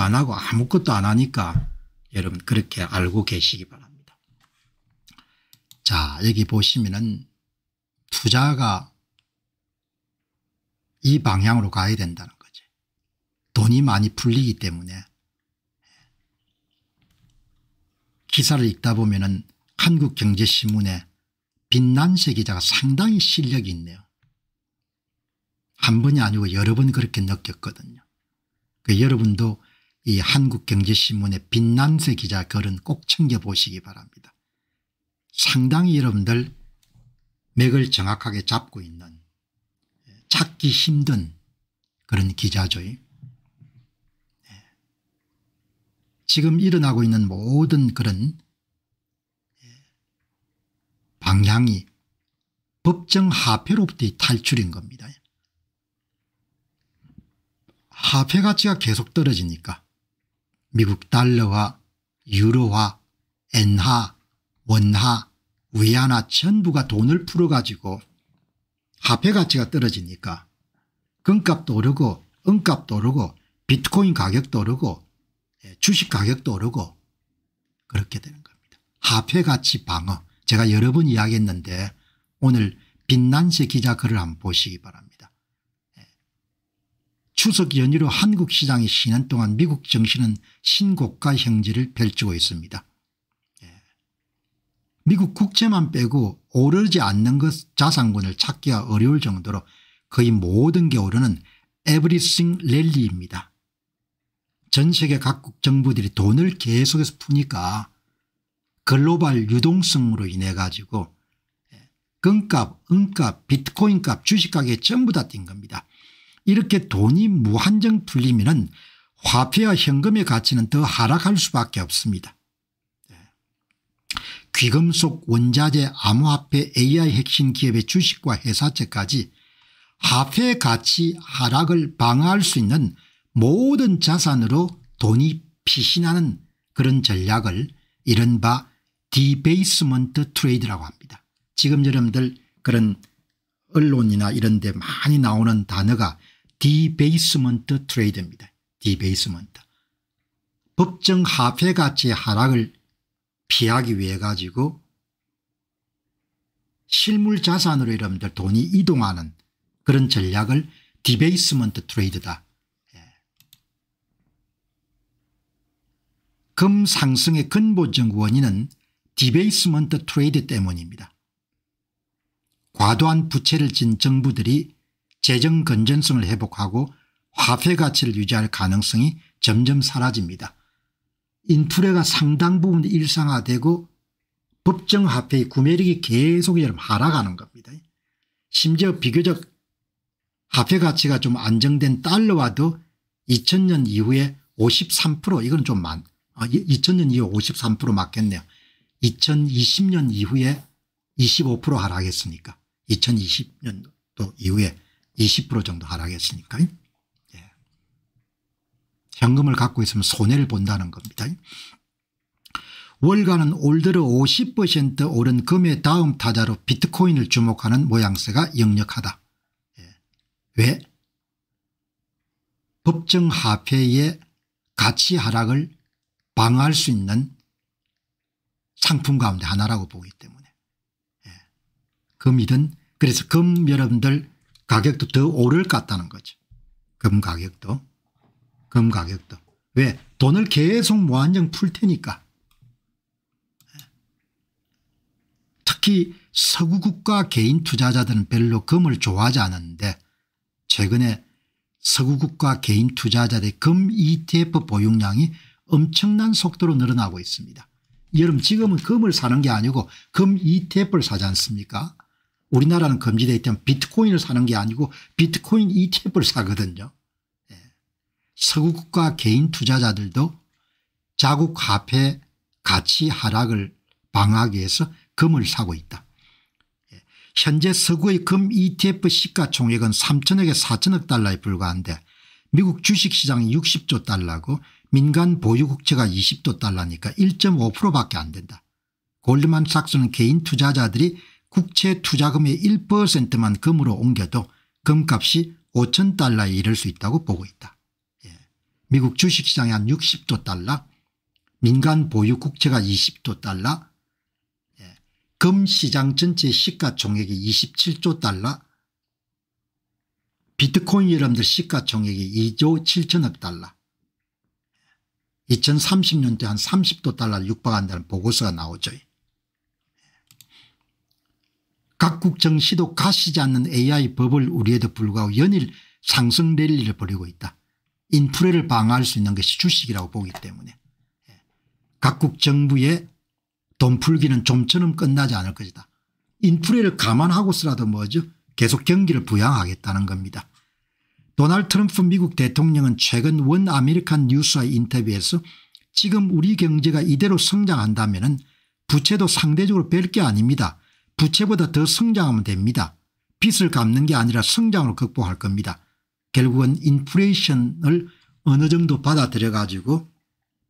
안 하고 아무것도 안 하니까 여러분 그렇게 알고 계시기 바랍니다. 자, 여기 보시면은 투자가 이 방향으로 가야 된다는 거죠. 돈이 많이 풀리기 때문에. 기사를 읽다 보면은 한국경제신문에 빛난세 기자가 상당히 실력이 있네요. 한 번이 아니고 여러 번 그렇게 느꼈거든요. 여러분도 이 한국경제신문의 빛난세 기자 글은 꼭 챙겨보시기 바랍니다. 상당히 여러분들 맥을 정확하게 잡고 있는 찾기 힘든 그런 기자죠. 지금 일어나고 있는 모든 그런 방향이 법정 화폐로부터의 탈출인 겁니다. 화폐 가치가 계속 떨어지니까 미국 달러화, 유로화, 엔화, 원화, 위안화 전부가 돈을 풀어가지고 화폐 가치가 떨어지니까 금값도 오르고 은값도 오르고 비트코인 가격도 오르고 주식 가격도 오르고 그렇게 되는 겁니다. 화폐 가치 방어 제가 여러 번 이야기했는데 오늘 빛난세 기자 글을 한번 보시기 바랍니다. 추석 연휴로 한국 시장이 쉬는 동안 미국 증시는 신고가 형질을 펼치고 있습니다. 미국 국채만 빼고 오르지 않는 것 자산군을 찾기가 어려울 정도로 거의 모든 게 오르는 에브리싱 랠리입니다. 전 세계 각국 정부들이 돈을 계속해서 푸니까 글로벌 유동성으로 인해 가지고 금값, 은값, 비트코인값, 주식가격이 전부 다 뛴 겁니다. 이렇게 돈이 무한정 풀리면은 화폐와 현금의 가치는 더 하락할 수밖에 없습니다. 귀금속, 원자재, 암호화폐, AI 핵심 기업의 주식과 회사채까지 화폐 가치 하락을 방어할 수 있는 모든 자산으로 돈이 피신하는 그런 전략을 이른바 디베이스먼트 트레이드라고 합니다. 지금 여러분들 그런 언론이나 이런 데 많이 나오는 단어가 디베이스먼트 트레이드입니다. 디베이스먼트. 법정 화폐 가치의 하락을 피하기 위해 가지고 실물 자산으로 여러분들 돈이 이동하는 그런 전략을 디베이스먼트 트레이드다. 금 상승의 근본적 원인은 디베이스먼트 트레이드 때문입니다. 과도한 부채를 진 정부들이 재정 건전성을 회복하고 화폐 가치를 유지할 가능성이 점점 사라집니다. 인플레가 상당 부분 일상화되고 법정 화폐의 구매력이 계속 하락하는 겁니다. 심지어 비교적 화폐 가치가 좀 안정된 달러와도 2000년 이후에 53% 이건 좀 2000년 이후 53% 맞겠네요. 2020년 이후에 25% 하락했으니까 2020년도 이후에 20% 정도 하락했으니까 현금을 갖고 있으면 손해를 본다는 겁니다. 월가는 올 들어 50% 오른 금의 다음 타자로 비트코인을 주목하는 모양새가 역력하다. 왜? 법정 화폐의 가치 하락을 방어할 수 있는 상품 가운데 하나라고 보기 때문에. 금이든 그래서 금 여러분들 가격도 더 오를 것 같다는 거죠. 금 가격도. 왜? 돈을 계속 무한정 풀 테니까. 특히 서구 국가 개인 투자자들은 별로 금을 좋아하지 않았는데 최근에 서구 국가 개인 투자자들의 금 ETF 보유량이 엄청난 속도로 늘어나고 있습니다. 여러분 지금은 금을 사는 게 아니고 금 ETF를 사지 않습니까? 우리나라는 금지되어 있다면 비트코인을 사는 게 아니고 비트코인 ETF를 사거든요. 서구 국가 개인 투자자들도 자국 화폐 가치 하락을 방어하기 위해서 금을 사고 있다. 현재 서구의 금 ETF 시가총액은 3천억에 4천억 달러에 불과한데 미국 주식시장이 60조 달러고 민간 보유국채가 20조 달러니까 1.5%밖에 안 된다. 골드만삭스는 개인 투자자들이 국채 투자금의 1%만 금으로 옮겨도 금값이 5천 달러에 이를 수 있다고 보고 있다. 미국 주식시장이 한 60조 달러, 민간 보유 국채가 20조 달러, 금시장 전체 시가총액이 27조 달러, 비트코인 여러분들 시가총액이 2조 7천억 달러, 2030년대 한 30조 달러를 육박한다는 보고서가 나오죠. 각국 정시도 가시지 않는 AI 버블 우려에도 불구하고 연일 상승 랠리를 벌이고 있다. 인플레를 방어할 수 있는 것이 주식이라고 보기 때문에 각국 정부의 돈 풀기는 좀처럼 끝나지 않을 것이다. 인플레를 감안하고서라도 뭐죠? 계속 경기를 부양하겠다는 겁니다. 도널드 트럼프 미국 대통령은 최근 원 아메리칸 뉴스와의 인터뷰에서 지금 우리 경제가 이대로 성장한다면 부채도 상대적으로 별 게 아닙니다. 부채보다 더 성장하면 됩니다. 빚을 갚는 게 아니라 성장으로 극복할 겁니다. 결국은 인플레이션을 어느 정도 받아들여 가지고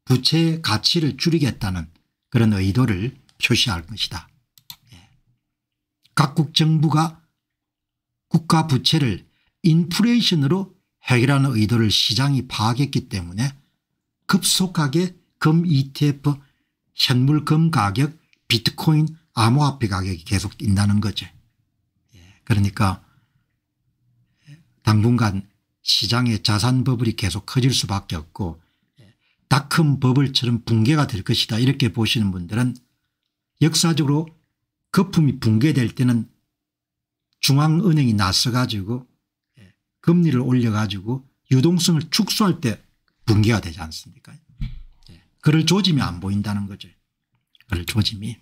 부채의 가치를 줄이겠다는 그런 의도를 표시할 것이다. 각국 정부가 국가 부채를 인플레이션으로 해결하는 의도를 시장이 파악했기 때문에 급속하게 금 ETF, 현물 금 가격, 비트코인, 암호화폐 가격이 계속 뛴다는 거죠. 그러니까 당분간 시장의 자산 버블이 계속 커질 수밖에 없고 닷컴 버블처럼 붕괴가 될 것이다 이렇게 보시는 분들은 역사적으로 거품이 붕괴될 때는 중앙은행이 나서 가지고 금리를 올려 가지고 유동성을 축소할 때 붕괴가 되지 않습니까? 그럴 조짐이 안 보인다는 거죠. 그럴 조짐이.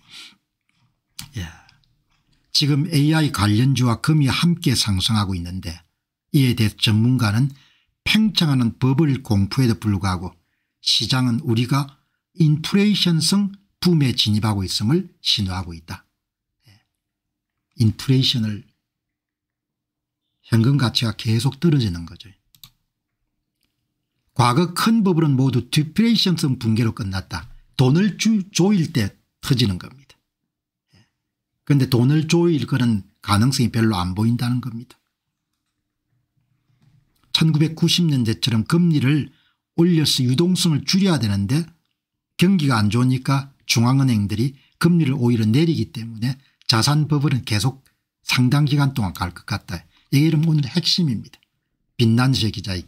지금 AI 관련주와 금이 함께 상승하고 있는데 이에 대해 전문가는 팽창하는 버블 공포에도 불구하고 시장은 우리가 인플레이션성 붐에 진입하고 있음을 신호하고 있다. 인플레이션을 현금 가치가 계속 떨어지는 거죠. 과거 큰 버블은 모두 디플레이션성 붕괴로 끝났다. 돈을 조일 때 터지는 겁니다. 그런데 돈을 조일 그런 가능성이 별로 안 보인다는 겁니다. 1990년대처럼 금리를 올려서 유동성을 줄여야 되는데 경기가 안 좋으니까 중앙은행들이 금리를 오히려 내리기 때문에 자산 버블은 계속 상당 기간 동안 갈 것 같다. 이게 오늘 핵심입니다. 빛난세 기자의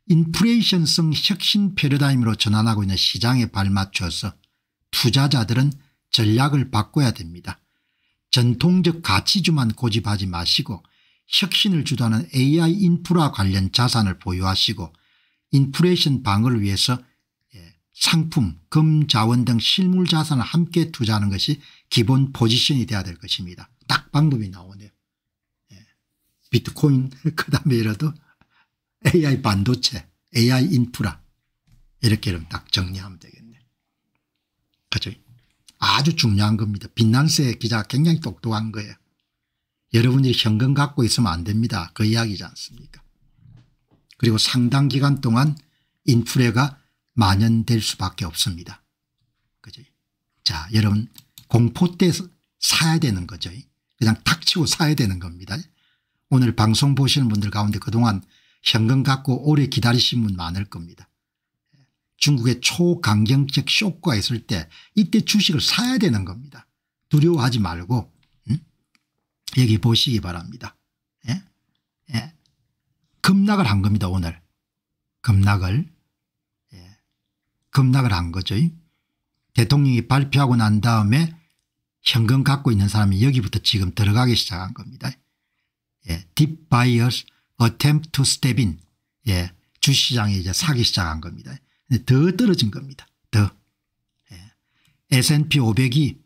인플레이션성 혁신 패러다임으로 전환하고 있는 시장에 발맞춰서 투자자들은 전략을 바꿔야 됩니다. 전통적 가치주만 고집하지 마시고 혁신을 주도하는 AI 인프라 관련 자산을 보유하시고 인플레이션 방어를 위해서 상품, 금, 자원 등 실물 자산을 함께 투자하는 것이 기본 포지션이 돼야 될 것입니다. 딱 방법이 나오네요. 비트코인 그다음에 이라도 AI 반도체, AI 인프라 이렇게 딱 정리하면 되겠네. 그죠? 아주 중요한 겁니다. 빛난세 기자가 굉장히 똑똑한 거예요. 여러분이 현금 갖고 있으면 안 됩니다. 그 이야기지 않습니까? 그리고 상당 기간 동안 인플레가 만연될 수밖에 없습니다. 그죠? 자, 여러분 공포 때 사야 되는 거죠. 그냥 닥치고 사야 되는 겁니다. 오늘 방송 보시는 분들 가운데 그동안 현금 갖고 오래 기다리신 분 많을 겁니다. 중국의 초강경적 쇼크가 있을 때 이때 주식을 사야 되는 겁니다. 두려워하지 말고 여기 보시기 바랍니다. 급락을 한 겁니다. 오늘 급락을 한 거죠. 대통령이 발표하고 난 다음에 현금 갖고 있는 사람이 여기부터 지금 들어가기 시작한 겁니다. Deep buyers attempt to step in. 주시장에 이제 사기 시작한 겁니다. 더 떨어진 겁니다. 더. S&P 500이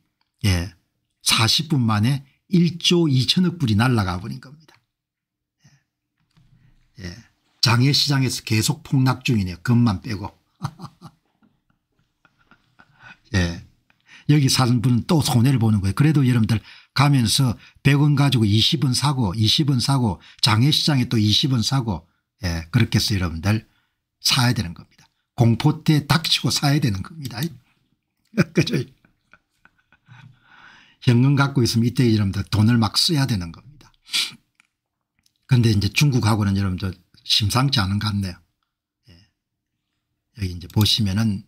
40분 만에 1조 2천억 불이 날아가 버린 겁니다. 장외시장에서 계속 폭락 중이네요. 금만 빼고. 여기 사는 분은 또 손해를 보는 거예요. 그래도 여러분들 가면서 100원 가지고 20원 사고 20원 사고 장외시장에 또 20원 사고 그렇게 해서 여러분들 사야 되는 겁니다. 공포 때 닥치고 사야 되는 겁니다. 그죠? 현금 갖고 있으면 이때 여러분들 돈을 막 써야 되는 겁니다. 그런데 이제 중국하고는 여러분들 심상치 않은 것 같네요. 여기 이제 보시면은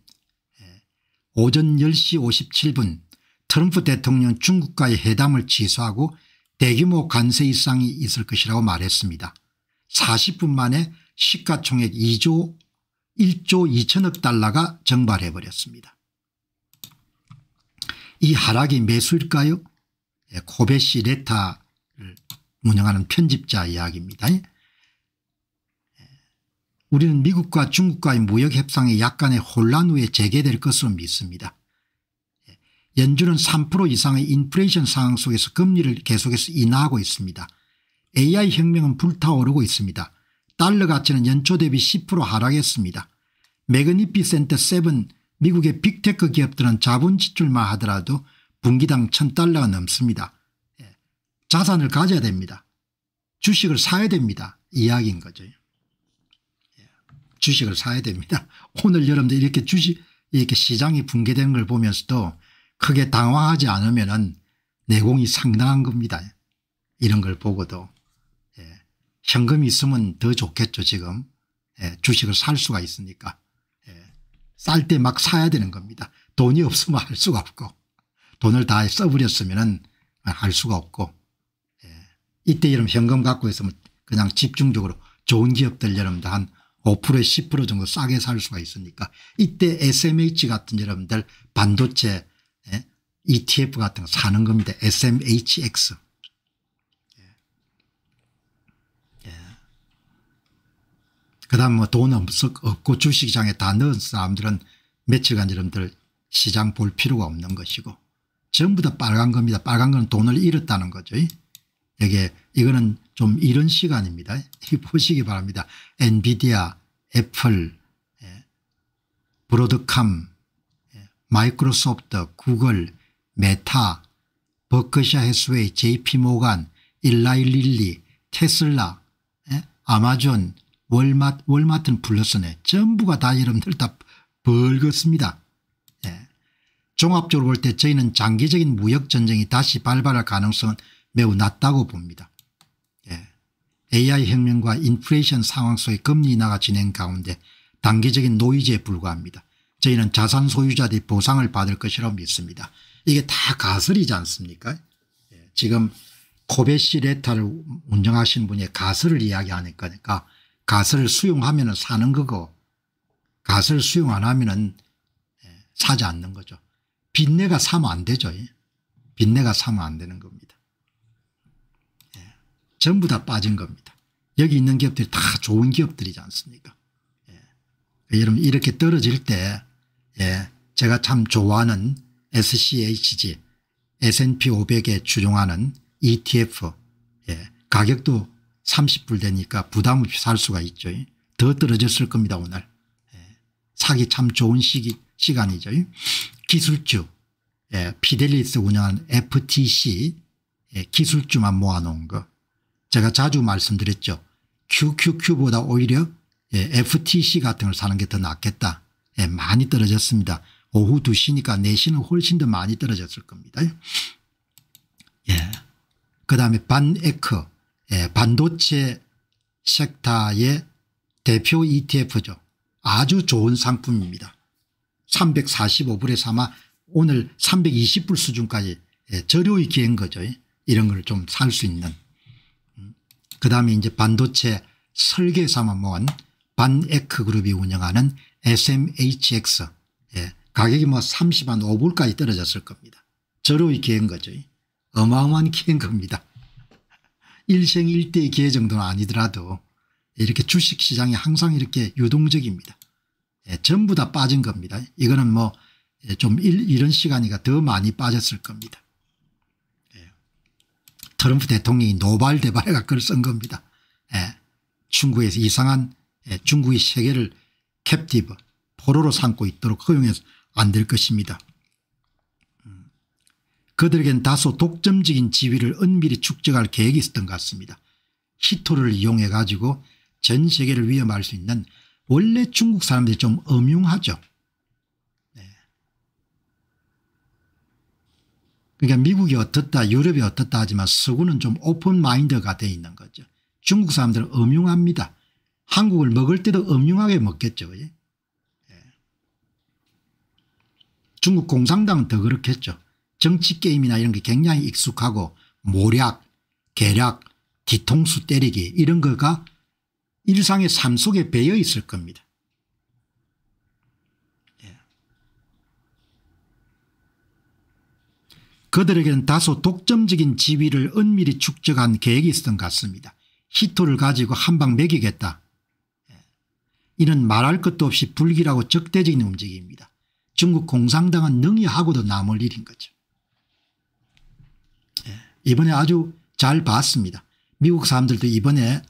오전 10시 57분 트럼프 대통령 중국과의 회담을 취소하고 대규모 관세 일상이 있을 것이라고 말했습니다. 40분 만에 시가총액 1조 2천억 달러가 증발해 버렸습니다. 이 하락이 매수일까요? 코베시 레타를 운영하는 편집자 이야기입니다. 우리는 미국과 중국과의 무역 협상이 약간의 혼란 후에 재개될 것으로 믿습니다. 연준은 3% 이상의 인플레이션 상황 속에서 금리를 계속해서 인하하고 있습니다. AI 혁명은 불타오르고 있습니다. 달러 가치는 연초 대비 10% 하락했습니다. 매그니피센트 7 미국의 빅테크 기업들은 자본 지출만 하더라도 분기당 $1,000가 넘습니다. 자산을 가져야 됩니다. 주식을 사야 됩니다. 이야기인 거죠. 주식을 사야 됩니다. 오늘 여러분들 이렇게 이렇게 시장이 붕괴되는 걸 보면서도 크게 당황하지 않으면은 내공이 상당한 겁니다. 이런 걸 보고도. 현금이 있으면 더 좋겠죠 지금. 주식을 살 수가 있으니까. 쌀 때 막 사야 되는 겁니다. 돈이 없으면 할 수가 없고 돈을 다 써버렸으면 할 수가 없고. 이때 여러분 현금 갖고 있으면 그냥 집중적으로 좋은 기업들 여러분들 한 5%에 10% 정도 싸게 살 수가 있으니까 이때 SMH 같은 여러분들 반도체 ETF 같은 거 사는 겁니다. SMHX. 그다음 뭐 돈 없고 주식시장에 다 넣은 사람들은 며칠간 여러분들 시장 볼 필요가 없는 것이고 전부 다 빨간 겁니다. 빨간 건 돈을 잃었다는 거죠. 이거는 좀 이런 시간입니다. 보시기 바랍니다. 엔비디아, 애플, 브로드캄, 마이크로소프트, 구글, 메타, 버크셔 해스웨이, JP모간, 일라이 릴리, 테슬라, 아마존, 월마트는 플러스네. 전부가 다 여러분들 다 벌겋습니다. 종합적으로 볼 때 저희는 장기적인 무역 전쟁이 다시 발발할 가능성은 매우 낮다고 봅니다. AI 혁명과 인플레이션 상황 속의 금리 인하가 진행 가운데 단기적인 노이즈에 불과합니다. 저희는 자산 소유자들이 보상을 받을 것이라고 믿습니다. 이게 다 가설이지 않습니까? 지금 코베시 레타를 운영하시는 분이 가설을 이야기하니까 가설을 수용하면 사는 거고 가설을 수용 안 하면 사지 않는 거죠. 빚내가 사면 안 되죠. 빚내가 사면 안 되는 겁니다. 전부 다 빠진 겁니다. 여기 있는 기업들이 다 좋은 기업들이지 않습니까? 여러분 이렇게 떨어질 때 제가 참 좋아하는 SCHG S&P 500에 추종하는 ETF 가격도 30불 되니까 부담 없이 살 수가 있죠. 더 떨어졌을 겁니다 오늘. 사기 참 좋은 시간이죠. 기술주 피델리스 운영하는 FTC 기술주만 모아놓은 거 제가 자주 말씀드렸죠. QQQ보다 오히려 FTC 같은 걸 사는 게 더 낫겠다. 많이 떨어졌습니다. 오후 2시니까 4시는 훨씬 더 많이 떨어졌을 겁니다. 그다음에 반에크 반도체 섹터의 대표 ETF죠. 아주 좋은 상품입니다. 345불에서 아마 오늘 320불 수준까지 저렴이 기회인 거죠. 이런 걸 좀 살 수 있는. 그다음에 이제 반도체 설계사만 모은 반에크 그룹이 운영하는 SMHX 가격이 뭐 35불까지 떨어졌을 겁니다. 저렴이 기회인 거죠. 어마어마한 기회인 겁니다. 일생일대의 기회 정도는 아니더라도 이렇게 주식시장이 항상 이렇게 유동적입니다. 전부 다 빠진 겁니다. 이거는 뭐 좀 이런 시간이가 더 많이 빠졌을 겁니다. 트럼프 대통령이 노발대발해가 그걸 쓴 겁니다. 중국에서 이상한 중국이 세계를 캡티브 포로로 삼고 있도록 허용해서 안 될 것입니다. 그들에겐 다소 독점적인 지위를 은밀히 축적할 계획이 있었던 것 같습니다. 히토를 이용해 가지고 전 세계를 위협할 수 있는 원래 중국 사람들이 좀 엄흉하죠. 그러니까 미국이 어떻다 유럽이 어떻다 하지만 서구는 좀 오픈 마인드가 되어 있는 거죠. 중국 사람들은 엄흉합니다. 한국을 먹을 때도 엄흉하게 먹겠죠. 중국 공산당은 더 그렇겠죠. 정치 게임이나 이런 게 굉장히 익숙하고 모략, 계략, 뒤통수 때리기 이런 거가 일상의 삶 속에 배어 있을 겁니다. 예. 그들에게는 다소 독점적인 지위를 은밀히 축적한 계획이 있었던 것 같습니다. 히토를 가지고 한 방 먹이겠다. 이는 말할 것도 없이 불길하고 적대적인 움직임입니다. 중국 공산당은 능히 하고도 남을 일인 거죠. 이번에 아주 잘 봤습니다. 미국 사람들도 이번에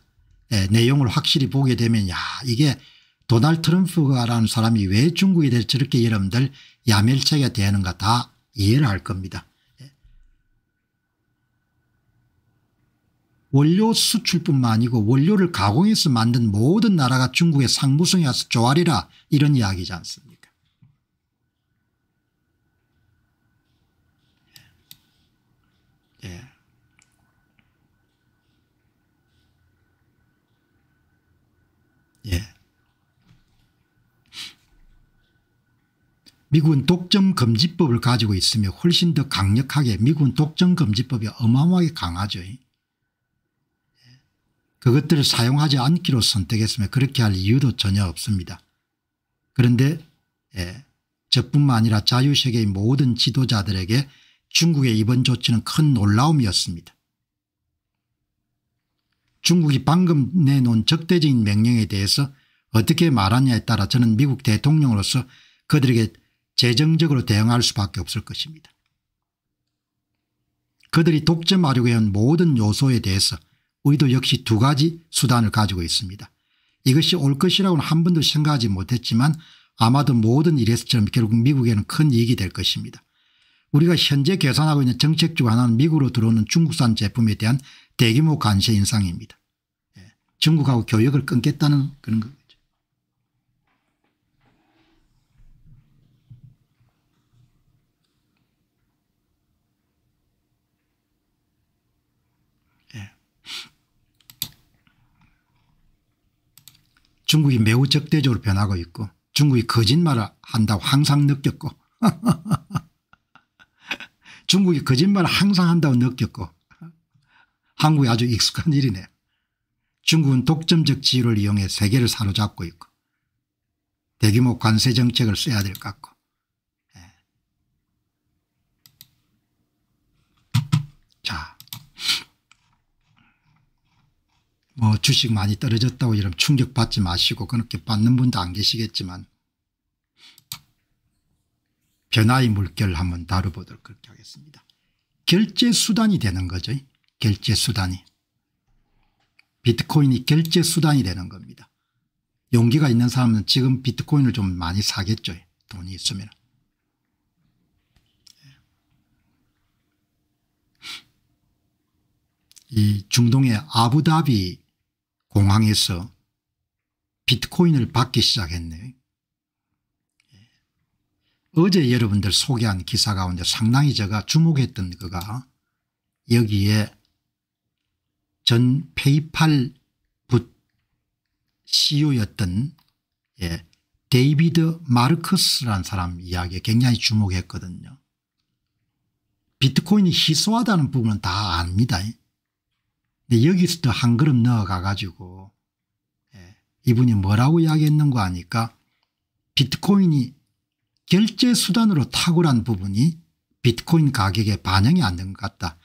내용을 확실히 보게 되면 야 이게 도널드 트럼프라는 사람이 왜 중국에 대해서 저렇게 여러분들 야멸차게 대하는가 다 이해를 할 겁니다. 원료 수출뿐만 아니고 원료를 가공해서 만든 모든 나라가 중국의 상무성에 와서 조아리라 이런 이야기지 않습니까? 예. 예. 미국은 독점금지법을 가지고 있으며 훨씬 더 강력하게 미국은 독점금지법이 어마어마하게 강하죠. 그것들을 사용하지 않기로 선택했으면 그렇게 할 이유도 전혀 없습니다. 그런데 저뿐만 아니라 자유세계의 모든 지도자들에게 중국의 이번 조치는 큰 놀라움이었습니다. 중국이 방금 내놓은 적대적인 명령에 대해서 어떻게 말하냐에 따라 저는 미국 대통령으로서 그들에게 재정적으로 대응할 수밖에 없을 것입니다. 그들이 독점하려고 한 모든 요소에 대해서 우리도 역시 두 가지 수단을 가지고 있습니다. 이것이 올 것이라고는 한 번도 생각하지 못했지만 아마도 모든 일에서처럼 결국 미국에는 큰 이익이 될 것입니다. 우리가 현재 계산하고 있는 정책 중 하나는 미국으로 들어오는 중국산 제품에 대한 대규모 관세 인상입니다. 중국하고 교역을 끊겠다는 그런 거죠. 중국이 매우 적대적으로 변하고 있고 중국이 거짓말을 한다고 항상 느꼈고 중국이 거짓말을 항상 한다고 느꼈고 한국이 아주 익숙한 일이네요. 중국은 독점적 지위를 이용해 세계를 사로잡고 있고 대규모 관세 정책을 써야 될 것 같고 자, 뭐 주식 많이 떨어졌다고 이러면 충격받지 마시고 그렇게 받는 분도 안 계시겠지만 변화의 물결을 한번 다뤄보도록 그렇게 하겠습니다. 결제 수단이 되는 거죠. 결제 수단이. 비트코인이 결제 수단이 되는 겁니다. 용기가 있는 사람은 지금 비트코인을 좀 많이 사겠죠. 돈이 있으면. 이 중동의 아부다비 공항에서 비트코인을 받기 시작했네요. 어제 여러분들 소개한 기사 가운데 상당히 제가 주목했던 거가 여기에 전 페이팔 CEO였던 데이비드 마르커스라는 사람 이야기에 굉장히 주목했거든요. 비트코인이 희소하다는 부분은 다 압니다. 근데 여기서 한 걸음 넣어가 가지고 이분이 뭐라고 이야기했는가 하니까 비트코인이 결제 수단으로 탁월한 부분이 비트코인 가격에 반영이 안 된 것 같다.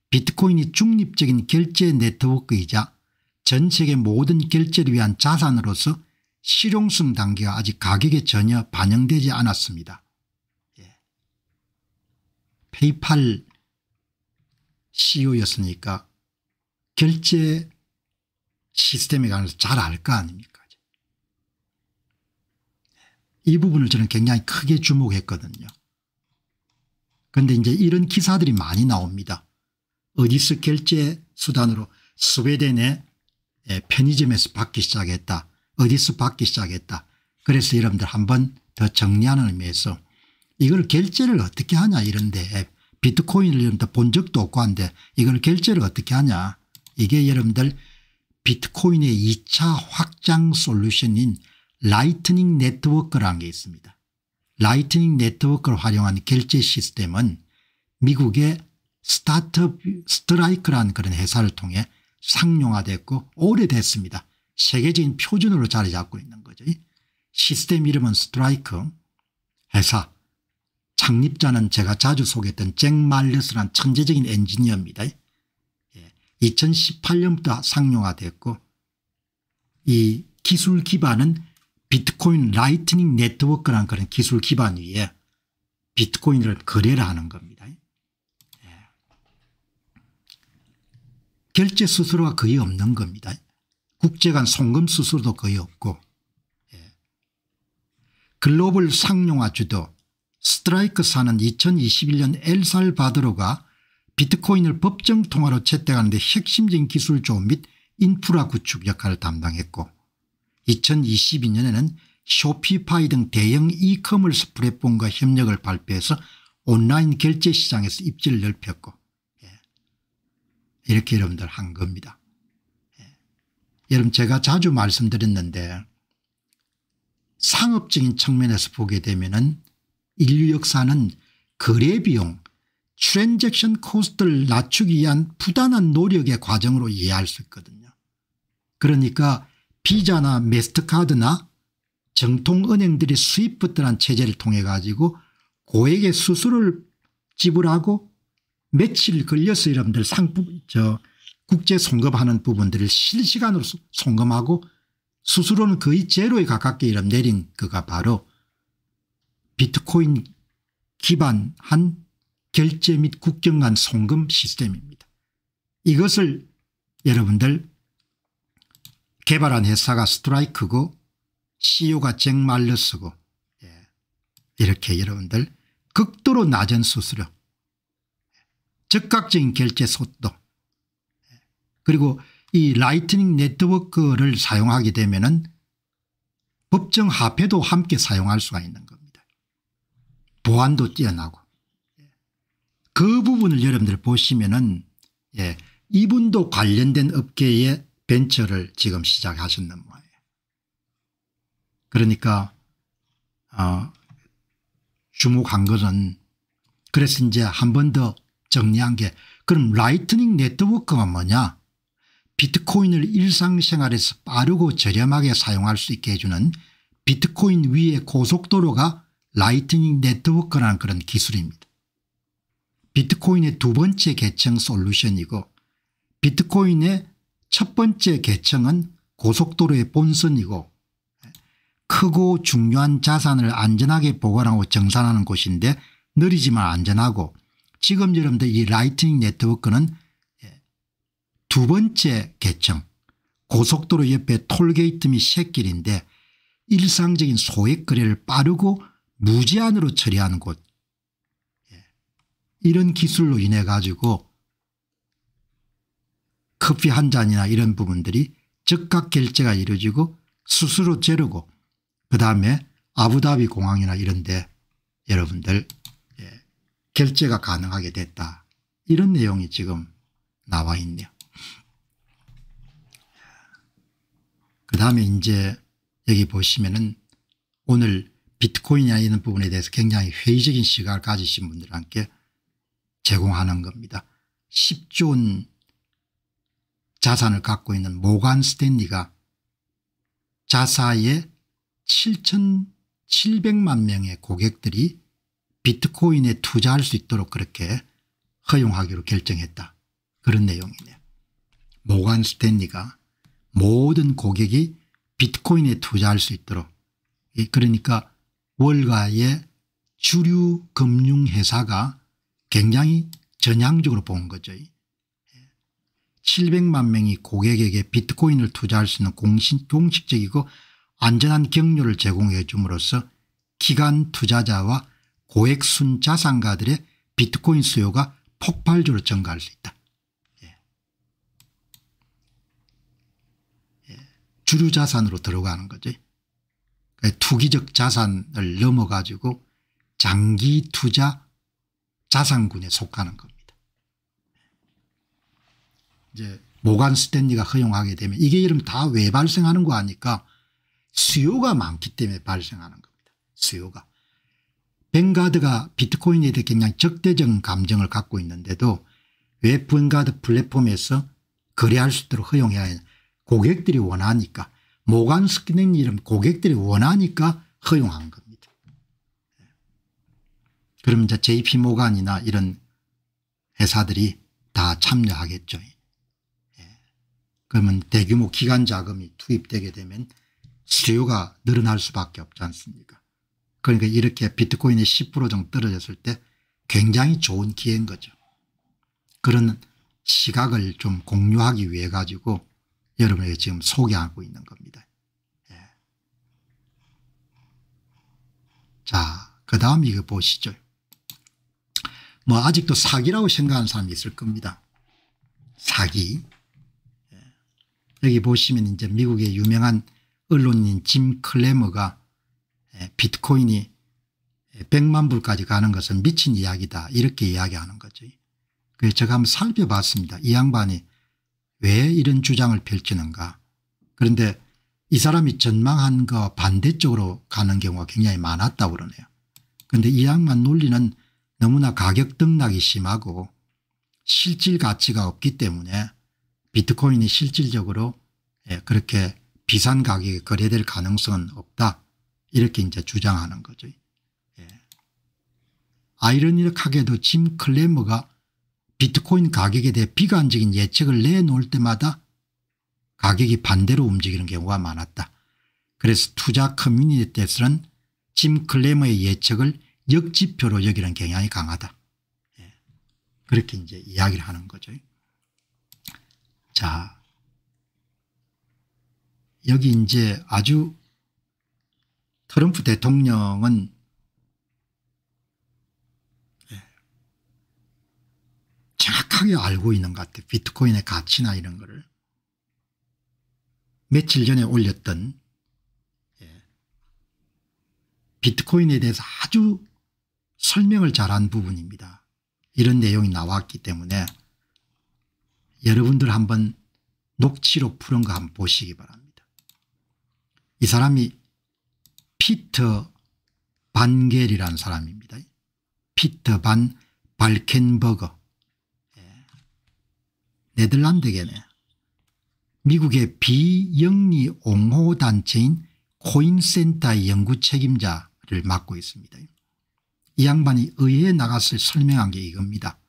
비트코인이 중립적인 결제 네트워크이자 전 세계 모든 결제를 위한 자산으로서 실용성 단계가 아직 가격에 전혀 반영되지 않았습니다. 페이팔 CEO였으니까 결제 시스템에 관해서 잘 알 거 아닙니까? 이 부분을 저는 굉장히 크게 주목했거든요. 그런데 이제 이런 기사들이 많이 나옵니다. 어디서 결제 수단으로 스웨덴의 편의점에서 받기 시작했다. 어디서 받기 시작했다. 그래서 여러분들 한번 더 정리하는 의미에서 이걸 결제를 어떻게 하냐 이런데 비트코인을 여러분들 본 적도 없고 한데 이걸 결제를 어떻게 하냐. 이게 여러분들 비트코인의 2차 확장 솔루션인 라이트닝 네트워크라는 게 있습니다. 라이트닝 네트워크를 활용한 결제 시스템은 미국의 스트라이크라는 그런 회사를 통해 상용화됐고 오래됐습니다. 세계적인 표준으로 자리 잡고 있는 거죠. 시스템 이름은 스트라이크. 회사 창립자는 제가 자주 소개했던 잭 말러스라는 천재적인 엔지니어입니다. 2018년부터 상용화됐고 이 기술 기반은 비트코인 라이트닝 네트워크라는 그런 기술 기반 위에 비트코인을 거래를 하는 겁니다. 결제 수수료가 거의 없는 겁니다. 국제 간 송금 수수료도 거의 없고 글로벌 상용화 주도 스트라이크사는 2021년 엘살바도르가 비트코인을 법정 통화로 채택하는 데 핵심적인 기술 조업 및 인프라 구축 역할을 담당했고 2022년에는 쇼피파이 등 대형 이커머스 플랫폼과 협력을 발표해서 온라인 결제 시장에서 입지를 넓혔고 이렇게 여러분들 한 겁니다. 여러분 제가 자주 말씀드렸는데 상업적인 측면에서 보게 되면은 인류 역사는 거래 비용 트랜잭션 코스트를 낮추기 위한 부단한 노력의 과정으로 이해할 수 있거든요. 그러니까 비자나 마스터카드나 정통은행들이 스위프트라는 체제를 통해 가지고 고액의 수수료를 지불하고 며칠 걸려서 여러분들 국제 송금하는 부분들을 실시간으로 송금하고 수수료는 거의 제로에 가깝게 내린 그가 바로 비트코인 기반한 결제 및 국경 간 송금 시스템입니다. 이것을 여러분들 개발한 회사가 스트라이크고 CEO가 잭 말러스고 이렇게 여러분들 극도로 낮은 수수료 즉각적인 결제 속도 그리고 이 라이트닝 네트워크를 사용하게 되면은 법정 화폐도 함께 사용할 수가 있는 겁니다. 보안도 뛰어나고 그 부분을 여러분들 보시면은 이분도 관련된 업계의 벤처를 지금 시작하셨는 모양이에요. 그러니까 주목한 것은 그래서 이제 한 번 더 정리한 게 그럼 라이트닝 네트워크가 뭐냐 비트코인을 일상생활에서 빠르고 저렴하게 사용할 수 있게 해주는 비트코인 위의 고속도로가 라이트닝 네트워크라는 그런 기술입니다. 비트코인의 두 번째 계층 솔루션이고 비트코인의 첫 번째 계층은 고속도로의 본선이고 크고 중요한 자산을 안전하게 보관하고 정산하는 곳인데 느리지만 안전하고 지금 여러분들 이 라이트닝 네트워크는 두 번째 계층 고속도로 옆에 톨게이트 및 샛길인데 일상적인 소액 거래를 빠르고 무제한으로 처리하는 곳 이런 기술로 인해 가지고 커피 한 잔이나 이런 부분들이 즉각 결제가 이루어지고 수수료 제로고 그다음에 아부다비 공항이나 이런 데 여러분들 결제가 가능하게 됐다. 이런 내용이 지금 나와 있네요. 그다음에 이제 여기 보시면은 오늘 비트코인이나 이런 부분에 대해서 굉장히 회의적인 시각을 가지신 분들한테 제공하는 겁니다. 10조 원 자산을 갖고 있는 모간 스탠리가 자사의 7,700만 명의 고객들이 비트코인에 투자할 수 있도록 그렇게 허용하기로 결정했다. 그런 내용이네요. 모간 스탠리가 모든 고객이 비트코인에 투자할 수 있도록 그러니까 월가의 주류 금융회사가 굉장히 전향적으로 본 거죠. 700만 명이 고객에게 비트코인을 투자할 수 있는 공식적이고 안전한 경로를 제공해 줌으로써 기관 투자자와 고액순 자산가들의 비트코인 수요가 폭발적으로 증가할 수 있다. 주류 자산으로 들어가는 거죠. 투기적 자산을 넘어 가지고 장기 투자 자산군에 속하는 겁니다. 이제 모간 스탠리가 허용하게 되면 이게 이러면 다 왜 발생하는 거 아니까 수요가 많기 때문에 발생하는 겁니다. 수요가. 뱅가드가 비트코인에 대해 굉장히 적대적인 감정을 갖고 있는데도 왜 뱅가드 플랫폼에서 거래할 수 있도록 허용해야 하냐. 고객들이 원하니까. 모간 스키닝 이름 고객들이 원하니까 허용한 겁니다. 그럼 이제 JP 모간이나 이런 회사들이 다 참여하겠죠. 그러면 대규모 기관 자금이 투입되게 되면 수요가 늘어날 수밖에 없지 않습니까? 그러니까 이렇게 비트코인이 10% 정도 떨어졌을 때 굉장히 좋은 기회인 거죠. 그런 시각을 좀 공유하기 위해 가지고 여러분에게 지금 소개하고 있는 겁니다. 예. 자, 그다음 이거 보시죠. 뭐 아직도 사기라고 생각하는 사람이 있을 겁니다. 사기. 여기 보시면 이제 미국의 유명한 언론인 짐 클레머가 비트코인이 100만 불까지 가는 것은 미친 이야기다 이렇게 이야기하는 거죠. 그래서 제가 한번 살펴봤습니다. 이 양반이 왜 이런 주장을 펼치는가. 그런데 이 사람이 전망한 거 반대쪽으로 가는 경우가 굉장히 많았다고 그러네요. 그런데 이 양반 논리는 너무나 가격 등락이 심하고 실질 가치가 없기 때문에 비트코인이 실질적으로 그렇게 비싼 가격에 거래될 가능성은 없다 이렇게 이제 주장하는 거죠. 아이러니하게도 짐 클레머가 비트코인 가격에 대해 비관적인 예측을 내놓을 때마다 가격이 반대로 움직이는 경우가 많았다. 그래서 투자 커뮤니티에서는 짐 클레머의 예측을 역지표로 여기는 경향이 강하다. 그렇게 이제 이야기를 하는 거죠. 자, 여기 이제 아주 트럼프 대통령은 정확하게 알고 있는 것 같아요. 비트코인의 가치나 이런 거를. 며칠 전에 올렸던 비트코인에 대해서 아주 설명을 잘한 부분입니다. 이런 내용이 나왔기 때문에 여러분들 한번 녹취로 푸른 거 한번 보시기 바랍니다. 이 사람이 피터 반겔이라는 사람입니다. 피터 반 발켄버거. 네덜란드계네. 미국의 비영리 옹호단체인 코인센터의 연구 책임자를 맡고 있습니다. 이 양반이 의회에 나가서 설명한 게 이겁니다.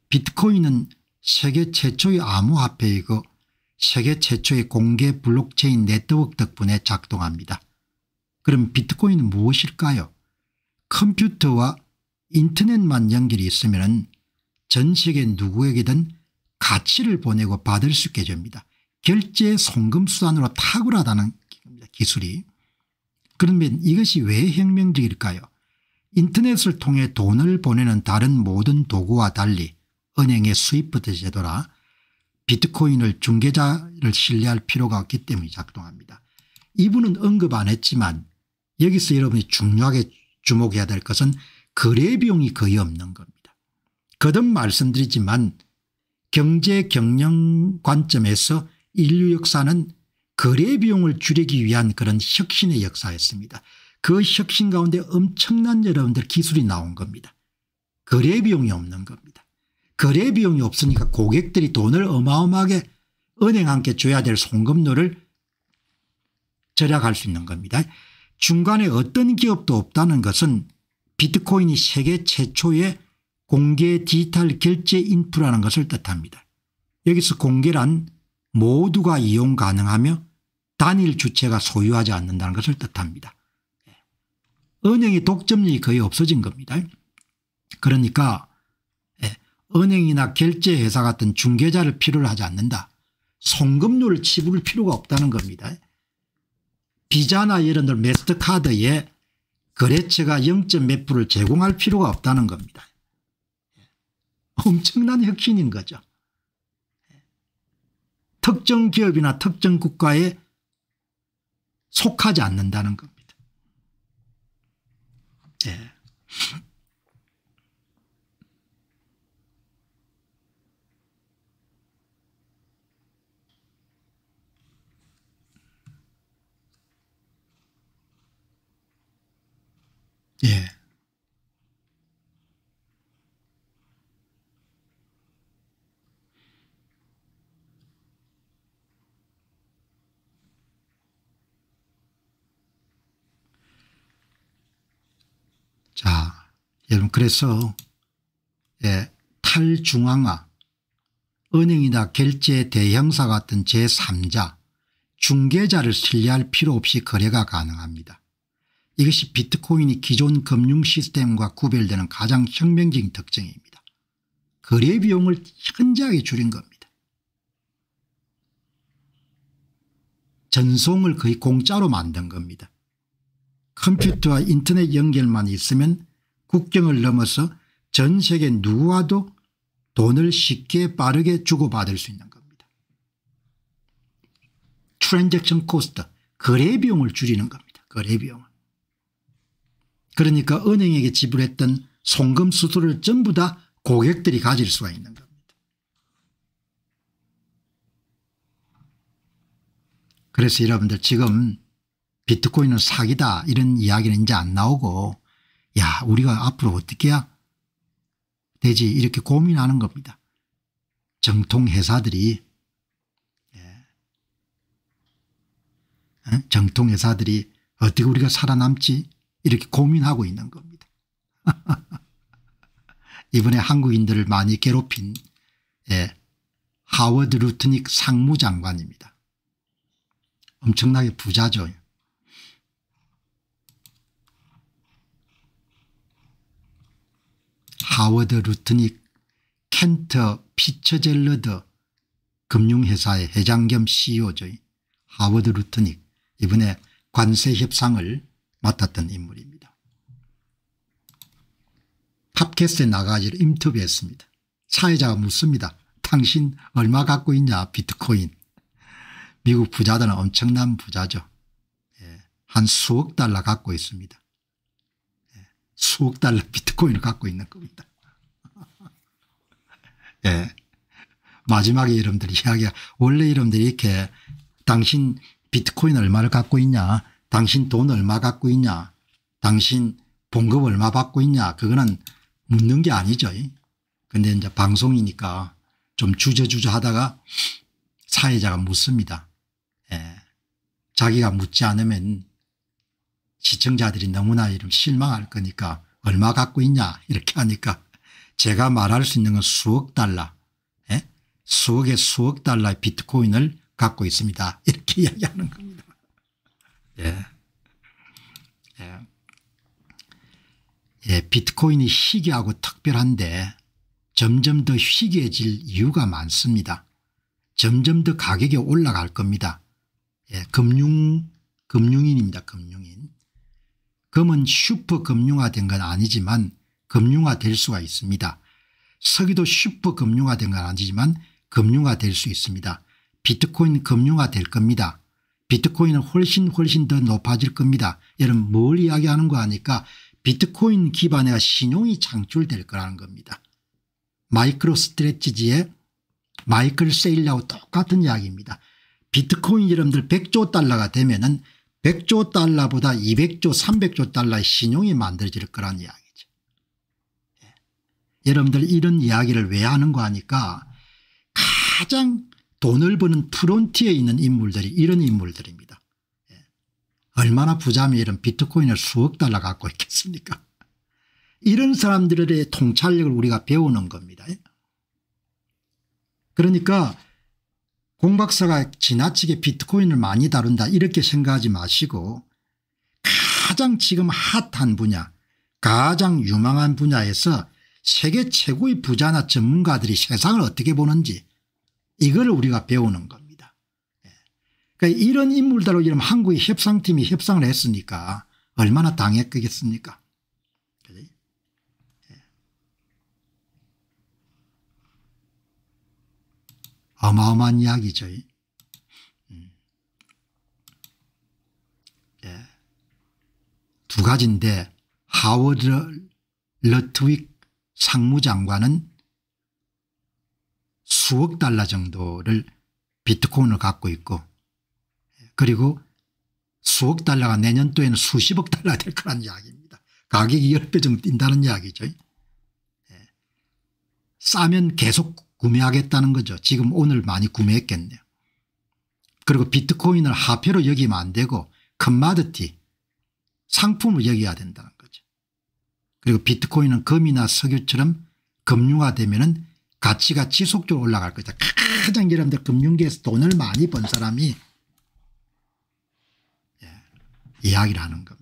비트코인은 세계 최초의 암호화폐이고 세계 최초의 공개 블록체인 네트워크 덕분에 작동합니다. 그럼 비트코인은 무엇일까요? 컴퓨터와 인터넷만 연결이 있으면 전 세계 누구에게든 가치를 보내고 받을 수 있게 됩니다. 결제 송금 수단으로 탁월하다는 기술이. 그러면 이것이 왜 혁명적일까요? 인터넷을 통해 돈을 보내는 다른 모든 도구와 달리 은행의 스위프트 제도라 비트코인을 중개자를 신뢰할 필요가 없기 때문에 작동합니다. 이분은 언급 안 했지만 여기서 여러분이 중요하게 주목해야 될 것은 거래 비용이 거의 없는 겁니다. 거듭 말씀드리지만 경제 경영 관점에서 인류 역사는 거래 비용을 줄이기 위한 그런 혁신의 역사였습니다. 그 혁신 가운데 엄청난 여러분들 기술이 나온 겁니다. 거래 비용이 없는 겁니다. 거래 비용이 없으니까 고객들이 돈을 어마어마하게 은행한테 줘야 될 송금료를 절약할 수 있는 겁니다. 중간에 어떤 기업도 없다는 것은 비트코인이 세계 최초의 공개 디지털 결제 인프라는 것을 뜻합니다. 여기서 공개란 모두가 이용 가능하며 단일 주체가 소유하지 않는다는 것을 뜻합니다. 은행의 독점력이 거의 없어진 겁니다. 그러니까 은행이나 결제회사 같은 중개자를 필요로 하지 않는다. 송금료를 지불할 필요가 없다는 겁니다. 비자나 이런 마스터카드에 거래처가 0.몇 %를 제공할 필요가 없다는 겁니다. 엄청난 혁신인 거죠. 특정 기업이나 특정 국가에 속하지 않는다는 겁니다. 예. 예. 자, 여러분 그래서 예, 탈중앙화, 은행이나 결제 대형사 같은 제3자, 중개자를 신뢰할 필요 없이 거래가 가능합니다. 이것이 비트코인이 기존 금융 시스템과 구별되는 가장 혁명적인 특징입니다. 거래 비용을 현저하게 줄인 겁니다. 전송을 거의 공짜로 만든 겁니다. 컴퓨터와 인터넷 연결만 있으면 국경을 넘어서 전 세계 누구와도 돈을 쉽게 빠르게 주고받을 수 있는 겁니다. 트랜잭션 코스트, 거래 비용을 줄이는 겁니다. 거래 비용을. 그러니까 은행에게 지불했던 송금 수수료를 전부 다 고객들이 가질 수가 있는 겁니다. 그래서 여러분들 지금 비트코인은 사기다 이런 이야기는 이제 안 나오고 야 우리가 앞으로 어떻게 해야 되지 이렇게 고민하는 겁니다. 정통회사들이 정통회사들이 어떻게 우리가 살아남지 이렇게 고민하고 있는 겁니다. 이번에 한국인들을 많이 괴롭힌 하워드 루트닉 상무장관입니다. 엄청나게 부자죠. 하워드 루트닉 켄터 피처젤러드 금융회사의 회장 겸 CEO죠. 하워드 루트닉 이번에 관세 협상을 맡았던 인물입니다. 팟캐스트에 나가서 인터뷰했습니다. 사회자가 묻습니다. 당신 얼마 갖고 있냐 비트코인. 미국 부자들은 엄청난 부자죠. 한 수억 달러 갖고 있습니다. 수억 달러 비트코인을 갖고 있는 겁니다. 마지막에 여러분들이 이야기가 원래 여러분들이 이렇게 당신 비트코인 얼마를 갖고 있냐 당신 돈 얼마 갖고 있냐 당신 봉급 얼마 받고 있냐 그거는 묻는 게 아니죠. 그런데 이제 방송이니까 좀 주저주저 하다가 사회자가 묻습니다. 자기가 묻지 않으면 시청자들이 너무나 이름 실망할 거니까 얼마 갖고 있냐 이렇게 하니까 제가 말할 수 있는 건 수억 달러 수억의 수억 달러의 비트코인을 갖고 있습니다. 이렇게 이야기하는 겁니다. 비트코인이 희귀하고 특별한데 점점 더 희귀해질 이유가 많습니다. 점점 더 가격이 올라갈 겁니다. 금융인입니다. 금융인. 금은 슈퍼 금융화된 건 아니지만 금융화될 수가 있습니다. 석유도 슈퍼 금융화된 건 아니지만 금융화될 수 있습니다. 비트코인 금융화될 겁니다. 비트코인은 훨씬 더 높아질 겁니다. 여러분 뭘 이야기하는 거 아니까 비트코인 기반의 신용이 창출될 거라는 겁니다. 마이크로 스트레티지의 마이클 세일러하고 똑같은 이야기입니다. 비트코인 여러분들 100조 달러가 되면은 100조 달러보다 200조 300조 달러의 신용이 만들어질 거란 이야기죠. 여러분들 이런 이야기를 왜 하는 거 하니까 가장 돈을 버는 프론티에 있는 인물들이 이런 인물들입니다. 얼마나 부자면 이런 비트코인을 수억 달러 갖고 있겠습니까. 이런 사람들의 통찰력을 우리가 배우는 겁니다. 그러니까 공 박사가 지나치게 비트코인을 많이 다룬다 이렇게 생각하지 마시고 가장 지금 핫한 분야 가장 유망한 분야에서 세계 최고의 부자나 전문가들이 세상을 어떻게 보는지 이걸 우리가 배우는 겁니다. 그러니까 이런 인물들로 이런 한국의 협상팀이 협상을 했으니까 얼마나 당했겠습니까. 어마어마한 이야기죠. 두 가지인데 하워드 러트윅 상무장관은 수억 달러 정도를 비트코인을 갖고 있고 그리고 수억 달러가 내년도에는 수십억 달러가 될 거란 이야기입니다. 가격이 10배 정도 뛴다는 이야기죠. 싸면 계속 구매하겠다는 거죠. 지금 오늘 많이 구매했겠네요. 그리고 비트코인을 화폐로 여기면 안 되고 커머디티 상품을 여겨야 된다는 거죠. 그리고 비트코인은 금이나 석유처럼 금융화되면은 가치가 지속적으로 올라갈 거다. 가장 여러분들 금융계에서 돈을 많이 번 사람이 이야기를 하는 겁니다.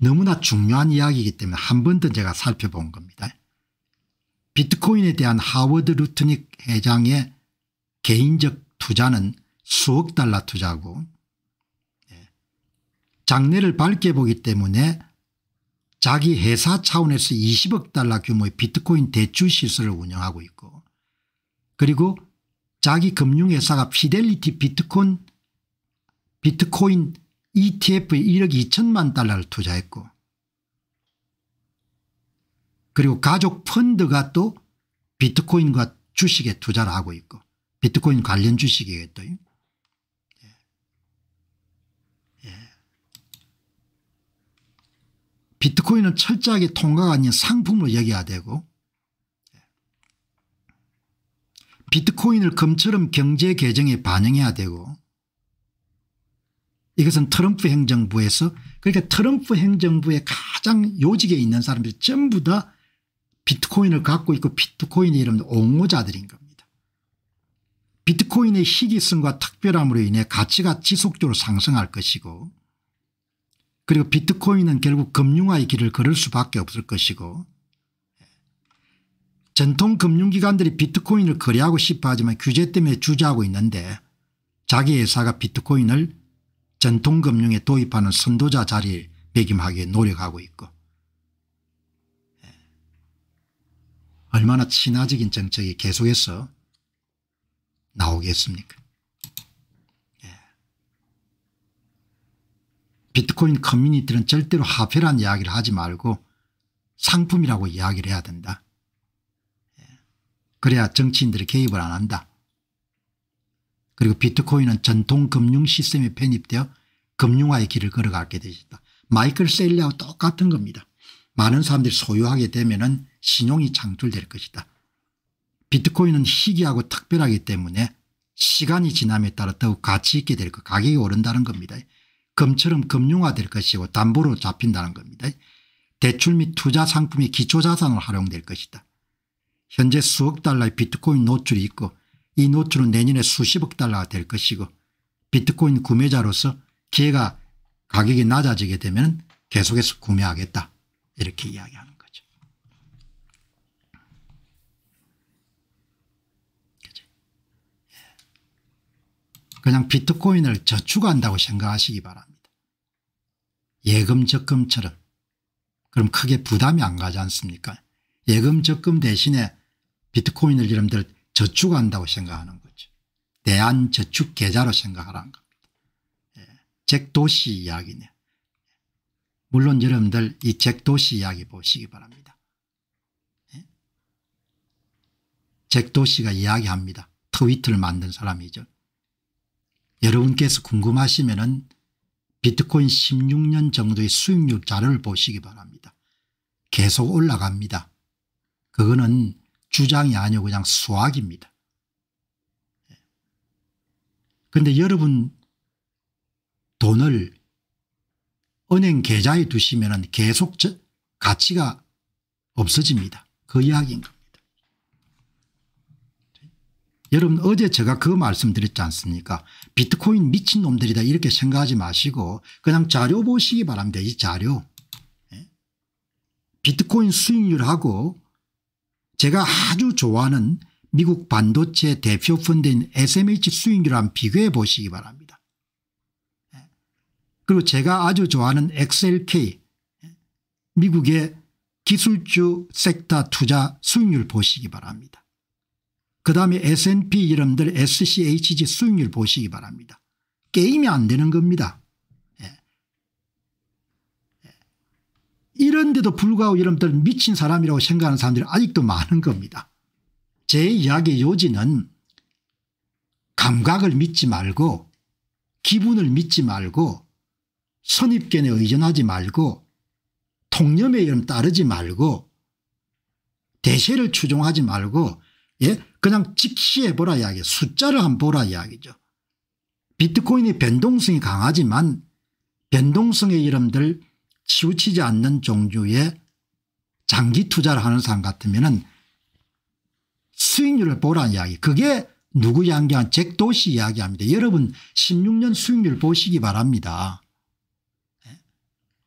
너무나 중요한 이야기이기 때문에 한 번 더 제가 살펴본 겁니다. 비트코인에 대한 하워드 루트닉 회장의 개인적 투자는 수억 달러 투자고 장래를 밝게 보기 때문에 자기 회사 차원에서 20억 달러 규모의 비트코인 대출 시설을 운영하고 있고 그리고 자기 금융회사가 피델리티 비트코인 ETF에 1억 2천만 달러를 투자했고 그리고 가족 펀드가 또 비트코인과 주식에 투자를 하고 있고 비트코인 관련 주식이겠죠. 비트코인은 철저하게 통과가 아닌 상품으로 여겨야 되고 비트코인을 금처럼 경제 개정에 반영해야 되고 이것은 트럼프 행정부에서 그러니까 트럼프 행정부의 가장 요직에 있는 사람들이 전부 다 비트코인을 갖고 있고 비트코인의 이름은 옹호자들인 겁니다. 비트코인의 희귀성과 특별함으로 인해 가치가 지속적으로 상승할 것이고 그리고 비트코인은 결국 금융화의 길을 걸을 수밖에 없을 것이고 전통 금융기관들이 비트코인을 거래하고 싶어 하지만 규제 때문에 주저하고 있는데 자기 회사가 비트코인을 전통금융에 도입하는 선도자 자리에 매김하기에 노력하고 있고 얼마나 친화적인 정책이 계속해서 나오겠습니까? 비트코인 커뮤니티는 절대로 화폐란 이야기를 하지 말고 상품이라고 이야기를 해야 된다. 그래야 정치인들이 개입을 안 한다. 그리고 비트코인은 전통 금융 시스템에 편입되어 금융화의 길을 걸어가게 되었다. 마이클 세일리하고 똑같은 겁니다. 많은 사람들이 소유하게 되면 신용이 창출될 것이다. 비트코인은 희귀하고 특별하기 때문에 시간이 지남에 따라 더욱 가치 있게 될 것, 가격이 오른다는 겁니다. 금처럼 금융화될 것이고 담보로 잡힌다는 겁니다. 대출 및 투자 상품이 기초자산으로 활용될 것이다. 현재 수억 달러의 비트코인 노출이 있고 이 노출은 내년에 수십억 달러가 될 것이고 비트코인 구매자로서 기회가 가격이 낮아지게 되면 계속해서 구매하겠다 이렇게 이야기하는 거죠. 그냥 비트코인을 저축한다고 생각하시기 바랍니다. 예금 적금처럼. 그럼 크게 부담이 안 가지 않습니까? 예금 적금 대신에 비트코인을 여러분들 저축한다고 생각하는 거죠. 대안저축계좌로 생각하라는 겁니다. 잭도시 이야기네. 물론 여러분들 이 잭도시 이야기 보시기 바랍니다. 잭도시가 이야기합니다. 트위터를 만든 사람이죠. 여러분께서 궁금하시면은 비트코인 16년 정도의 수익률 자료를 보시기 바랍니다. 계속 올라갑니다. 그거는 주장이 아니고 그냥 수학입니다. 그런데 여러분 돈을 은행 계좌에 두시면 계속 가치가 없어집니다. 그 이야기인 겁니다. 여러분 어제 제가 그 말씀드렸지 않습니까? 비트코인 미친놈들이다 이렇게 생각하지 마시고 그냥 자료 보시기 바랍니다. 이 자료. 비트코인 수익률하고 제가 아주 좋아하는 미국 반도체 대표 펀드인 SMH 수익률을 한번 비교해 보시기 바랍니다. 그리고 제가 아주 좋아하는 XLK 미국의 기술주 섹터 투자 수익률 보시기 바랍니다. 그다음에 S&P 여러분들 SCHG 수익률 보시기 바랍니다. 게임이 안 되는 겁니다. 이런데도 불구하고 여러분들 미친 사람이라고 생각하는 사람들이 아직도 많은 겁니다. 제 이야기의 요지는 감각을 믿지 말고 기분을 믿지 말고 선입견에 의존하지 말고 통념에 따르지 말고 대세를 추종하지 말고 그냥 직시해 보라 이야기, 숫자를 한번 보라 이야기죠. 비트코인이 변동성이 강하지만 변동성의 이름들 치우치지 않는 종류의 장기 투자를 하는 사람 같으면 수익률을 보라는 이야기. 그게 누구 이야기한 잭 도시 이야기합니다. 여러분 16년 수익률 보시기 바랍니다.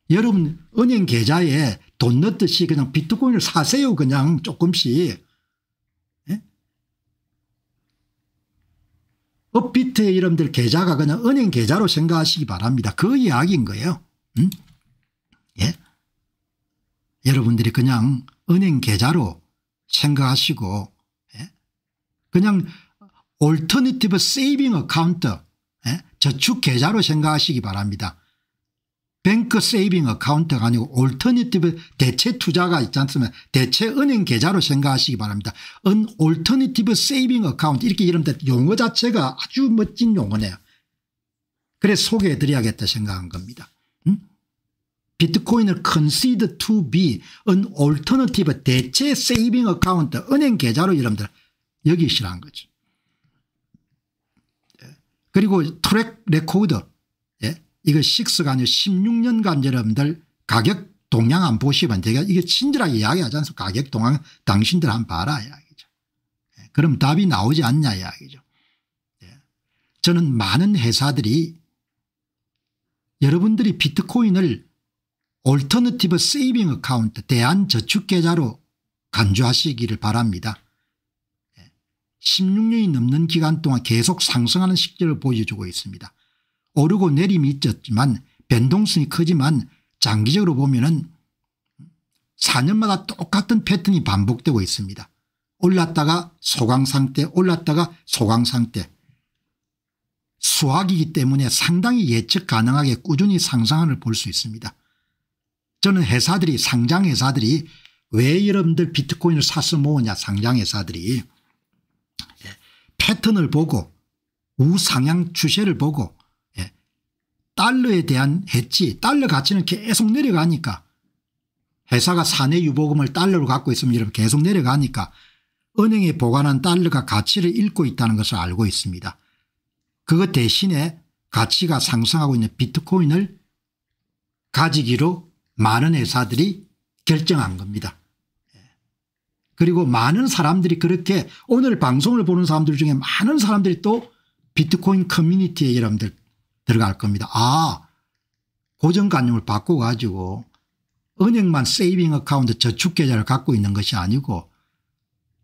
여러분 은행 계좌에 돈 넣듯이 그냥 비트코인을 사세요. 그냥 조금씩. 업비트의 이름들 계좌가 그냥 은행 계좌로 생각하시기 바랍니다. 그 이야기인 거예요. 예? 여러분들이 그냥 은행 계좌로 생각하시고 그냥 올터너티브 세이빙 어카운트 저축 계좌로 생각하시기 바랍니다. 뱅크 세이빙 어카운트가 아니고 올터너티브 대체 투자가 있지 않습니까? 대체 은행 계좌로 생각하시기 바랍니다. 올터너티브 세이빙 어카운트 이렇게 이름들 용어 자체가 아주 멋진 용어네요. 그래서 소개해 드려야겠다 생각한 겁니다. 비트코인을 consider to be an alternative 대체 세이빙 어카운트 은행 계좌로 여러분들 여기시라는 거죠. 그리고 트랙 레코드 이거 6가 아니고 16년간 여러분들 가격 동향 한번 보시면 제가 이게 친절하게 이야기하지 않습니까? 가격 동향 당신들 한번 봐라 이야기죠. 그럼 답이 나오지 않냐 이야기죠. 저는 많은 회사들이 여러분들이 비트코인을 올터너티브 세이빙 어카운트 대안저축계좌로 간주하시기를 바랍니다. 16년이 넘는 기간 동안 계속 상승하는 실적을 보여주고 있습니다. 오르고 내림이 있었지만 변동성이 크지만 장기적으로 보면은 4년마다 똑같은 패턴이 반복되고 있습니다. 올랐다가 소강상태 올랐다가 소강상태 수학이기 때문에 상당히 예측 가능하게 꾸준히 상승을 볼 수 있습니다. 저는 회사들이 상장회사들이 왜 여러분들 비트코인을 사서 모으냐 상장회사들이 패턴을 보고 우상향 추세를 보고 달러에 대한 해지 달러 가치는 계속 내려가니까 회사가 사내 유보금을 달러로 갖고 있으면 여러분 계속 내려가니까 은행에 보관한 달러가 가치를 잃고 있다는 것을 알고 있습니다. 그것 대신에 가치가 상승하고 있는 비트코인을 가지기로 많은 회사들이 결정한 겁니다. 그리고 많은 사람들이 그렇게 오늘 방송을 보는 사람들 중에 많은 사람들이 또 비트코인 커뮤니티에 여러분들 들어갈 겁니다. 고정관념을 바꿔가지고 은행만 세이빙 어카운트 저축계좌를 갖고 있는 것이 아니고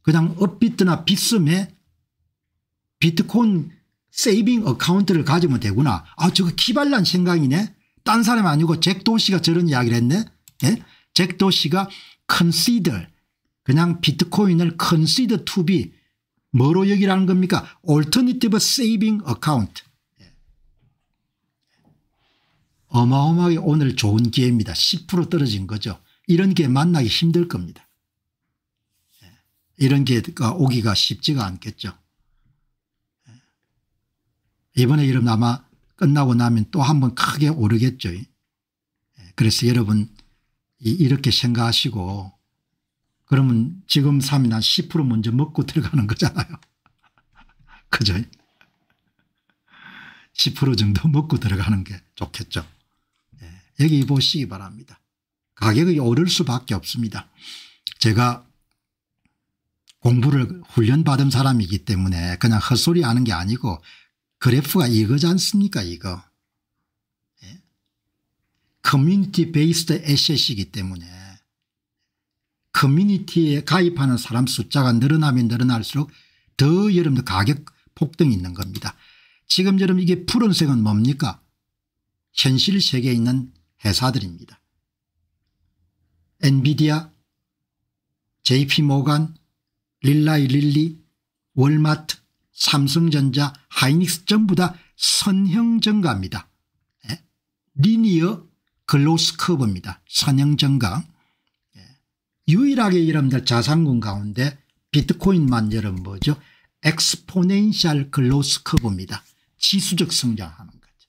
그냥 업비트나 빗썸에 비트코인 세이빙 어카운트를 가지면 되구나. 저거 기발난 생각이네. 딴 사람이 아니고 잭 도시가 저런 이야기를 했네. 잭 도시가 consider 그냥 비트코인을 consider to be 뭐로 여기라는 겁니까? alternative saving account. 어마어마하게 오늘 좋은 기회입니다. 10% 떨어진 거죠. 이런 기회 만나기 힘들 겁니다. 이런 기회가 오기가 쉽지가 않겠죠. 이번에 여러분 아마 끝나고 나면 또 한 번 크게 오르겠죠. 그래서 여러분 이렇게 생각하시고 그러면 지금 사면 한 10% 먼저 먹고 들어가는 거잖아요. 그죠? 10% 정도 먹고 들어가는 게 좋겠죠. 여기 보시기 바랍니다. 가격이 오를 수밖에 없습니다. 제가 공부를 훈련받은 사람이기 때문에 그냥 헛소리 하는 게 아니고 그래프가 이거지 않습니까 이거. 커뮤니티 베이스드 에셋이기 때문에 커뮤니티에 가입하는 사람 숫자가 늘어나면 늘어날수록 더 여러분들 가격 폭등이 있는 겁니다. 지금 여러분 이게 푸른색은 뭡니까? 현실 세계에 있는 회사들입니다. 엔비디아, JP모간, 릴라이 릴리, 월마트, 삼성전자, 하이닉스 전부 다 선형증가입니다. 리니어 글로스 커브입니다. 선형증가. 유일하게 여러분들 자산군 가운데 비트코인만 여러분 뭐죠? 엑스포넨셜 글로스 커브입니다. 지수적 성장하는 거죠.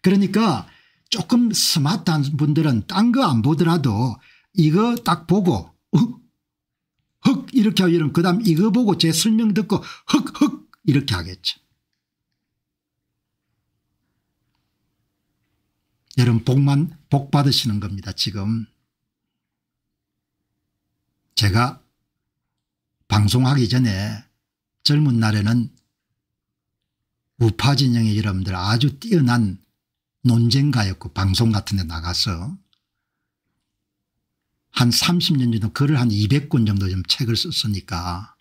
그러니까 조금 스마트한 분들은 딴 거 안 보더라도 이거 딱 보고 흑 이렇게 하고 이러면 그다음 이거 보고 제 설명 듣고 흑 이렇게 하겠죠. 여러분 복 받으시는 겁니다. 지금 제가 방송하기 전에 젊은 날에는 우파 진영의 여러분들 아주 뛰어난 논쟁가였고 방송 같은 데 나가서 한 30년 정도 글을 한 200권 정도 좀 책을 썼으니까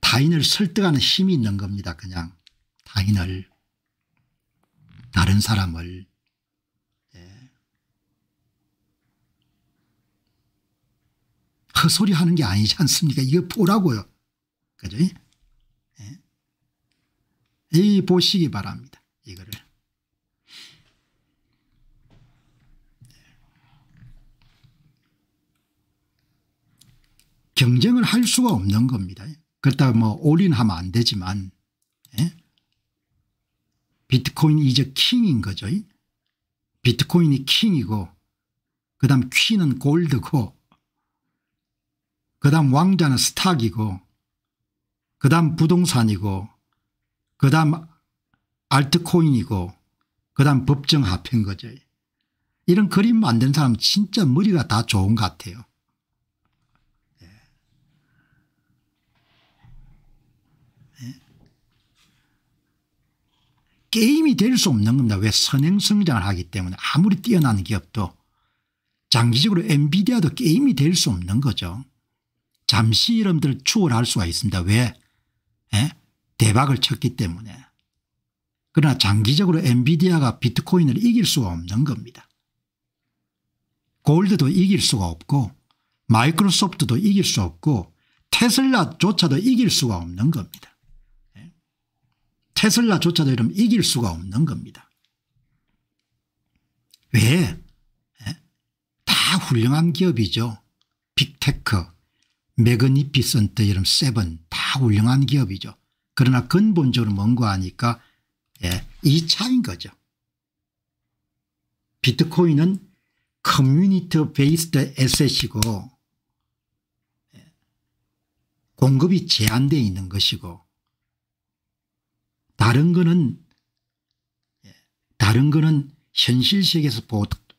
타인을 설득하는 힘이 있는 겁니다. 그냥 타인을 다른 사람을. 예. 헛소리 하는 게 아니지 않습니까? 이거 보라고요. 그죠? 예. 이 보시기 바랍니다. 이거를. 경쟁을 할 수가 없는 겁니다. 그렇다고 뭐 올인하면 안 되지만 예? 비트코인 이제 킹인 거죠. 비트코인이 킹이고 그다음 퀸은 골드고 그다음 왕자는 스탁이고 그다음 부동산이고 그다음 알트코인이고 그다음 법정화폐인 거죠. 이런 그림 만든 사람 진짜 머리가 다 좋은 것 같아요. 게임이 될 수 없는 겁니다. 왜? 선행성장을 하기 때문에 아무리 뛰어난 기업도 장기적으로 엔비디아도 게임이 될 수 없는 거죠. 잠시 여러분들 추월할 수가 있습니다. 왜? 예? 대박을 쳤기 때문에. 그러나 장기적으로 엔비디아가 비트코인을 이길 수가 없는 겁니다. 골드도 이길 수가 없고 마이크로소프트도 이길 수 없고 테슬라조차도 이길 수가 없는 겁니다. 테슬라조차도 이러면 이길 수가 없는 겁니다. 왜? 다 훌륭한 기업이죠. 빅테크, 매그니피선트 이런 세븐 다 훌륭한 기업이죠. 그러나 근본적으로 뭔가 하니까 이 차이인 거죠. 비트코인은 커뮤니티 베이스드 에셋이고 공급이 제한되어 있는 것이고 다른 거는 현실 세계에서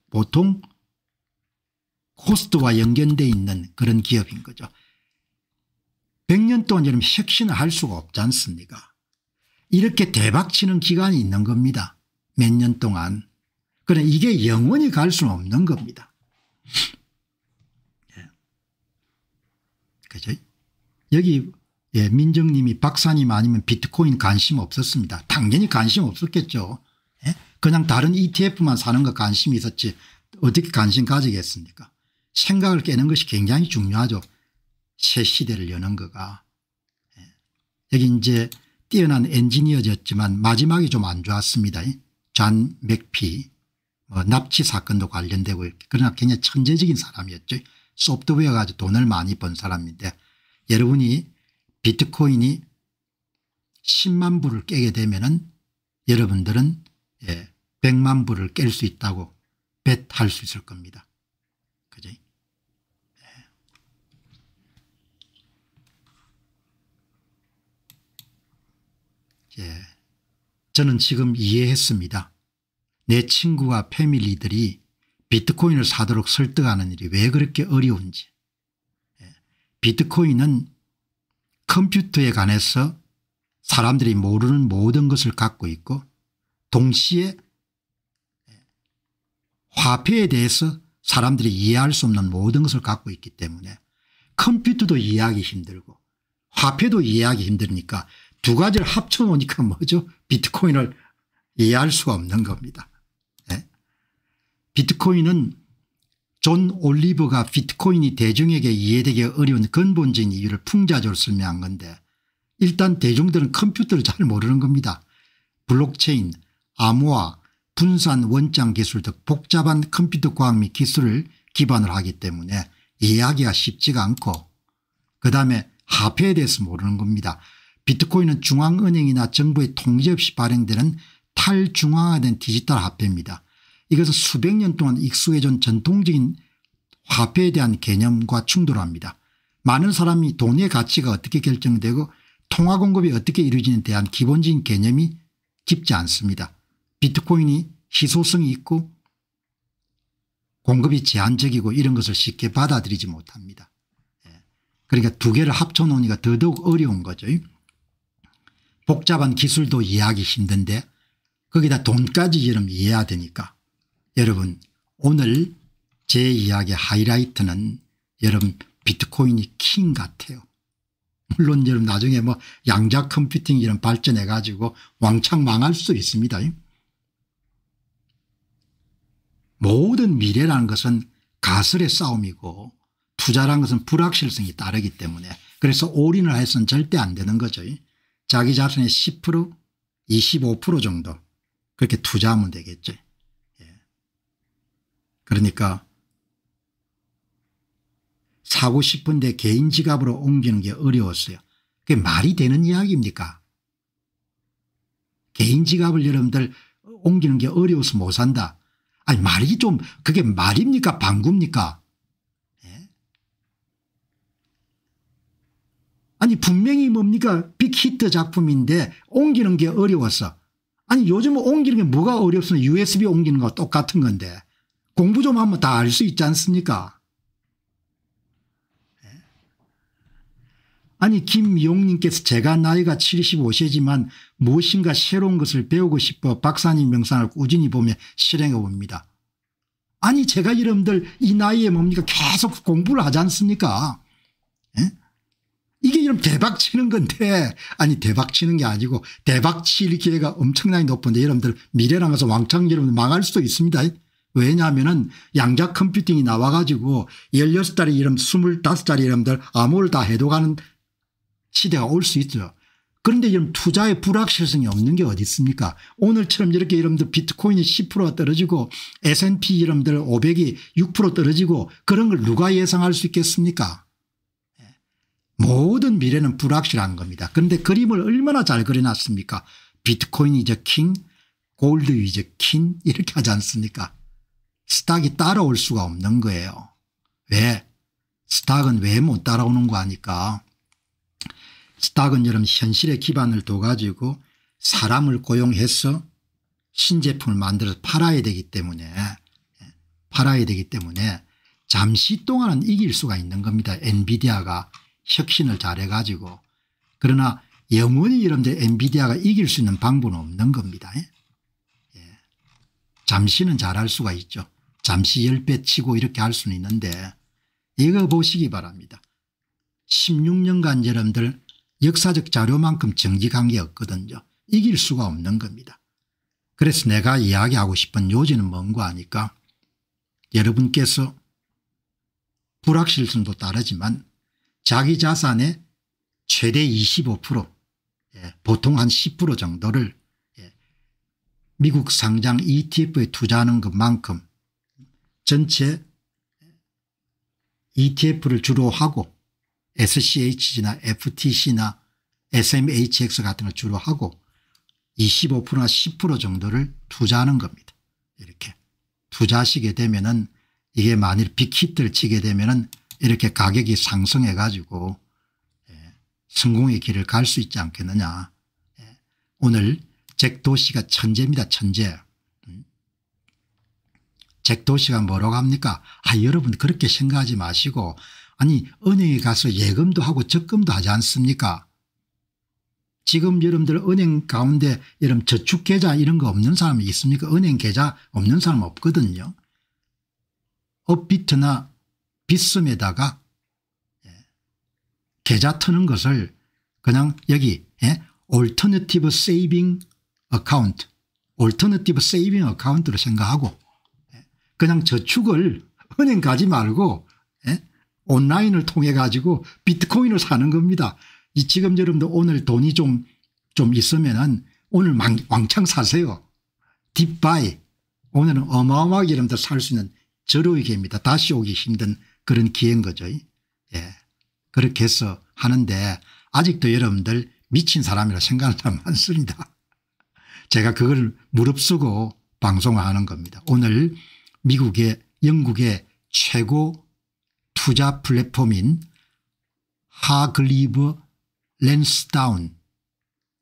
보통 코스트와 연결되어 있는 그런 기업인 거죠. 100년 동안 여러분 혁신을 할 수가 없지 않습니까? 이렇게 대박치는 기간이 있는 겁니다. 몇 년 동안. 그러나 이게 영원히 갈 수는 없는 겁니다. 그죠? 여기 민정님이 박사님 아니면 비트코인 관심 없었습니다. 당연히 관심 없었겠죠. 그냥 다른 ETF만 사는 거 관심이 있었지 어떻게 관심 가지겠습니까? 생각을 깨는 것이 굉장히 중요하죠. 새 시대를 여는 거가. 여기 이제 뛰어난 엔지니어였지만 마지막이 좀 안 좋았습니다. 존 맥피 납치 사건도 관련되고 이렇게. 그러나 굉장히 천재적인 사람이었죠. 소프트웨어 가지고 돈을 많이 번 사람인데 여러분이 비트코인이 10만 불을 깨게 되면은 여러분들은 100만 불을 깰 수 있다고 벳할 수 있을 겁니다. 그죠? 저는 지금 이해했습니다. 내 친구와 패밀리들이 비트코인을 사도록 설득하는 일이 왜 그렇게 어려운지. 비트코인은 컴퓨터에 관해서 사람들이 모르는 모든 것을 갖고 있고 동시에 화폐에 대해서 사람들이 이해할 수 없는 모든 것을 갖고 있기 때문에 컴퓨터도 이해하기 힘들고 화폐도 이해하기 힘드니까 두 가지를 합쳐놓으니까 뭐죠? 비트코인을 이해할 수가 없는 겁니다. 비트코인은 존 올리버가 비트코인이 대중에게 이해되기 어려운 근본적인 이유를 풍자적으로 설명한 건데 일단 대중들은 컴퓨터를 잘 모르는 겁니다. 블록체인, 암호화, 분산 원장 기술 등 복잡한 컴퓨터 과학 및 기술을 기반으로 하기 때문에 이해하기가 쉽지가 않고 그다음에 화폐에 대해서 모르는 겁니다. 비트코인은 중앙은행이나 정부의 통제 없이 발행되는 탈중앙화된 디지털 화폐입니다. 이것은 수백 년 동안 익숙해진 전통적인 화폐에 대한 개념과 충돌합니다. 많은 사람이 돈의 가치가 어떻게 결정되고 통화 공급이 어떻게 이루어지는에 대한 기본적인 개념이 깊지 않습니다. 비트코인이 희소성이 있고 공급이 제한적이고 이런 것을 쉽게 받아들이지 못합니다. 그러니까 두 개를 합쳐놓으니까 더더욱 어려운 거죠. 복잡한 기술도 이해하기 힘든데 거기다 돈까지 여러분 이해해야 되니까 여러분 오늘 제 이야기의 하이라이트는 여러분 비트코인이 킹 같아요. 물론 여러분 나중에 뭐 양자 컴퓨팅 이런 발전해 가지고 왕창 망할 수 있습니다. 모든 미래라는 것은 가설의 싸움이고 투자라는 것은 불확실성이 따르기 때문에 그래서 올인을 해서는 절대 안 되는 거죠. 자기 자산의 10% 25% 정도 그렇게 투자하면 되겠죠. 그러니까 사고 싶은데 개인 지갑으로 옮기는 게 어려웠어요. 그게 말이 되는 이야기입니까? 개인 지갑을 여러분들 옮기는 게 어려워서 못 산다. 아니 말이 좀 그게 말입니까 방구입니까? 아니 분명히 뭡니까 빅히트 작품인데 옮기는 게 어려웠어. 아니 요즘 옮기는 게 뭐가 어렵습니까? USB 옮기는 거 똑같은 건데 공부 좀 하면 다 알 수 있지 않습니까? 아니 김미용님께서 제가 나이가 75세지만 무엇인가 새로운 것을 배우고 싶어 박사님 영상을 꾸준히 보며 실행해 봅니다. 아니 제가 여러분들 이 나이에 뭡니까 계속 공부를 하지 않습니까? 이게 여러분 대박 치는 건데 아니 대박 치는 게 아니고 대박 칠 기회가 엄청나게 높은데 여러분들 미래랑 가서 왕창 여러분들 망할 수도 있습니다. 왜냐하면은 양자 컴퓨팅이 나와 가지고 16달이 이런 25짜리 여러분들 암호를 다 해독하는 시대가 올 수 있죠. 그런데 여러분 투자의 불확실성이 없는 게 어디 있습니까? 오늘처럼 이렇게 여러분들 비트코인이 10% 떨어지고 S&P 여러분들 500이 6% 떨어지고 그런 걸 누가 예상할 수 있겠습니까? 모든 미래는 불확실한 겁니다. 그런데 그림을 얼마나 잘 그려놨습니까? 비트코인 이즈 킹, 골드 이즈 킹 이렇게 하지 않습니까? 스탁이 따라올 수가 없는 거예요. 왜? 스탁은 왜 못 따라오는 거 아니까? 스탁은 여러분 현실에 기반을 둬 가지고 사람을 고용해서 신제품을 만들어서 팔아야 되기 때문에 잠시 동안은 이길 수가 있는 겁니다. 엔비디아가 혁신을 잘해 가지고. 그러나 영원히 여러분들 엔비디아가 이길 수 있는 방법은 없는 겁니다. 잠시는 잘할 수가 있죠. 잠시 10배 치고 이렇게 할 수는 있는데 이거 보시기 바랍니다. 16년간 여러분들 역사적 자료만큼 정직한 게 없거든요. 이길 수가 없는 겁니다. 그래서 내가 이야기하고 싶은 요지는 뭔가 하니까 여러분께서 불확실성도 따르지만 자기 자산의 최대 25% 보통 한 10% 정도를 미국 상장 ETF에 투자하는 것만큼 전체 ETF를 주로 하고 SCH나 FTC나 SMHX 같은 걸 주로 하고 25%나 10% 정도를 투자하는 겁니다. 이렇게 투자하시게 되면은 이게 만일 빅히트를 치게 되면은 이렇게 가격이 상승해 가지고 성공의 길을 갈 수 있지 않겠느냐. 오늘 잭 도시가 천재입니다. 천재. 잭 도시가 뭐라고 합니까? 여러분 그렇게 생각하지 마시고 아니 은행에 가서 예금도 하고 적금도 하지 않습니까? 지금 여러분들 은행 가운데 여러분 저축계좌 이런 거 없는 사람이 있습니까? 은행 계좌 없는 사람 없거든요. 업비트나 빗썸에다가 계좌 트는 것을 그냥 여기 올터너티브 세이빙 어카운트 올터너티브 세이빙 어카운트로 생각하고 그냥 저축을 은행 가지 말고 온라인을 통해 가지고 비트코인을 사는 겁니다. 지금 여러분들 오늘 돈이 좀 있으면은 오늘 왕창 사세요. 딥바이 오늘은 어마어마하게 여러분들 살 수 있는 절호의 기회입니다. 다시 오기 힘든 그런 기회인 거죠. 그렇게 해서 하는데 아직도 여러분들 미친 사람이라 생각하는 사람 많습니다. 제가 그걸 무릅쓰고 방송을 하는 겁니다. 오늘 미국의 영국의 최고 투자 플랫폼인 하글리브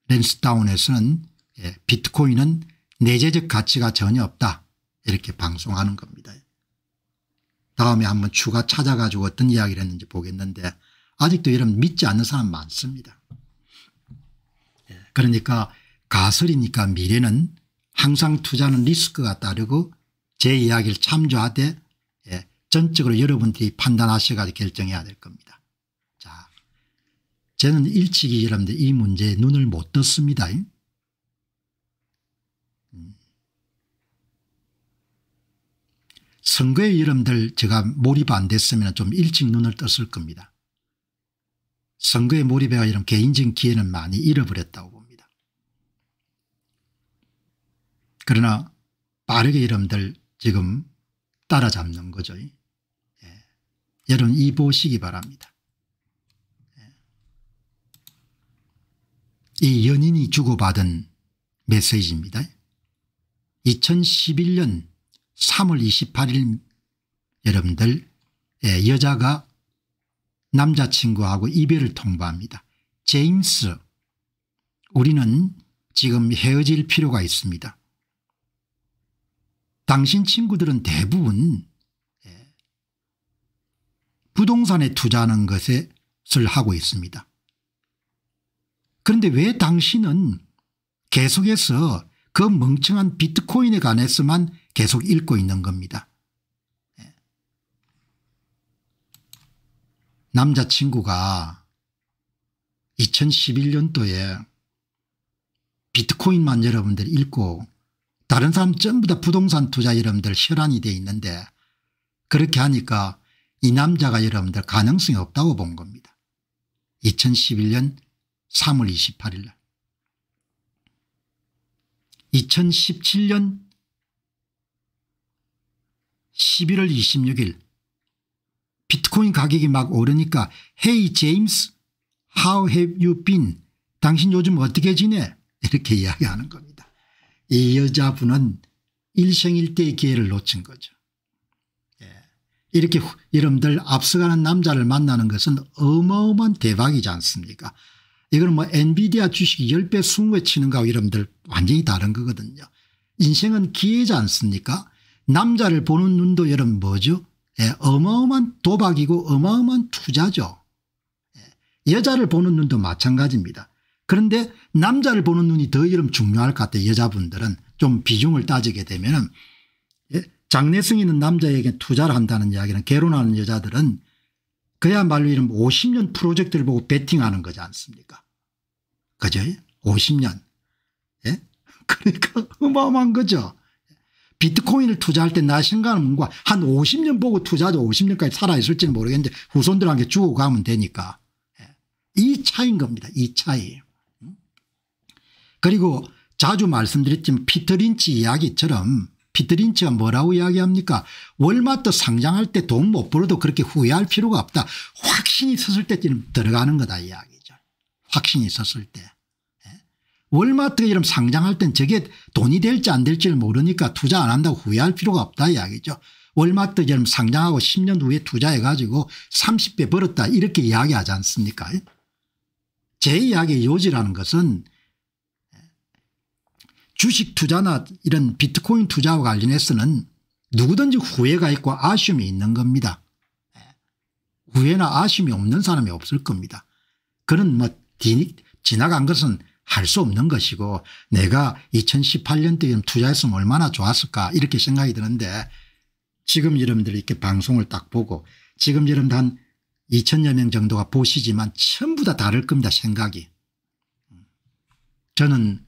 랜스다운에서는 비트코인은 내재적 가치가 전혀 없다 이렇게 방송하는 겁니다. 다음에 한번 추가 찾아가지고 어떤 이야기를 했는지 보겠는데 아직도 이런 믿지 않는 사람 많습니다. 그러니까 가설이니까 미래는 항상 투자는 리스크가 따르고 제 이야기를 참조하되 전적으로 여러분들이 판단하셔가지고 결정해야 될 겁니다. 자, 저는 일찍이 여러분들 이 문제에 눈을 못 떴습니다. 선거에 여러분들 제가 몰입 안 됐으면 좀 일찍 눈을 떴을 겁니다. 선거에 몰입해가 이런 개인적인 기회는 많이 잃어버렸다고 봅니다. 그러나 빠르게 여러분들 지금 따라잡는 거죠. 여러분 이 보시기 바랍니다. 이 연인이 주고받은 메시지입니다. 2011년 3월 28일 여러분들 여자가 남자친구하고 이별을 통보합니다. 제임스, 우리는 지금 헤어질 필요가 있습니다. 당신 친구들은 대부분 부동산에 투자하는 것을 하고 있습니다. 그런데 왜 당신은 계속해서 그 멍청한 비트코인에 관해서만 계속 읽고 있는 겁니다. 남자친구가 2011년도에 비트코인만 여러분들 읽고 다른 사람 전부 다 부동산 투자 여러분들 혈안이 돼 있는데 그렇게 하니까 이 남자가 여러분들 가능성이 없다고 본 겁니다. 2011년 3월 28일 날. 2017년 11월 26일 비트코인 가격이 막 오르니까 Hey James, how have you been? 당신 요즘 어떻게 지내? 이렇게 이야기하는 겁니다. 이 여자분은 일생일대의 기회를 놓친 거죠. 이렇게 여러분들 앞서가는 남자를 만나는 것은 어마어마한 대박이지 않습니까? 이건 뭐 엔비디아 주식이 10배 20배 치는 거하고 여러분들 완전히 다른 거거든요. 인생은 기회지 않습니까? 남자를 보는 눈도 여러분 뭐죠? 어마어마한 도박이고 어마어마한 투자죠. 여자를 보는 눈도 마찬가지입니다. 그런데 남자를 보는 눈이 더 여러분 중요할 것 같아요. 여자분들은 좀 비중을 따지게 되면 장래성 있는 남자에게 투자를 한다는 이야기는 결혼하는 여자들은 그야말로 이런 50년 프로젝트를 보고 베팅하는 거지 않습니까? 그죠? 50년. 예? 그러니까 어마어마한 거죠. 비트코인을 투자할 때 나 생각하는 뭔가 한 50년 보고 투자도 50년까지 살아있을지는 모르겠는데 후손들한테 주고 가면 되니까. 이 차이인 겁니다. 이 차이. 그리고 자주 말씀드렸지만 피터 린치 이야기처럼 피터 린치가 뭐라고 이야기합니까? 월마트 상장할 때 돈 못 벌어도 그렇게 후회할 필요가 없다. 확신이 섰을 때쯤 들어가는 거다 이야기죠. 확신이 섰을 때. 월마트가 이름 상장할 땐 저게 돈이 될지 안 될지를 모르니까 투자 안 한다고 후회할 필요가 없다 이야기죠. 월마트 이름 상장하고 10년 후에 투자해 가지고 30배 벌었다 이렇게 이야기하지 않습니까? 제 이야기의 요지라는 것은 주식 투자나 이런 비트코인 투자와 관련해서는 누구든지 후회가 있고 아쉬움이 있는 겁니다. 후회나 아쉬움이 없는 사람이 없을 겁니다. 그런 뭐 지나간 것은 할 수 없는 것이고 내가 2018년도에 투자했으면 얼마나 좋았을까 이렇게 생각이 드는데 지금 여러분들이 이렇게 방송을 딱 보고 지금 여러분들 한 2000여 명 정도가 보시지만 전부 다 다를 겁니다. 생각이. 저는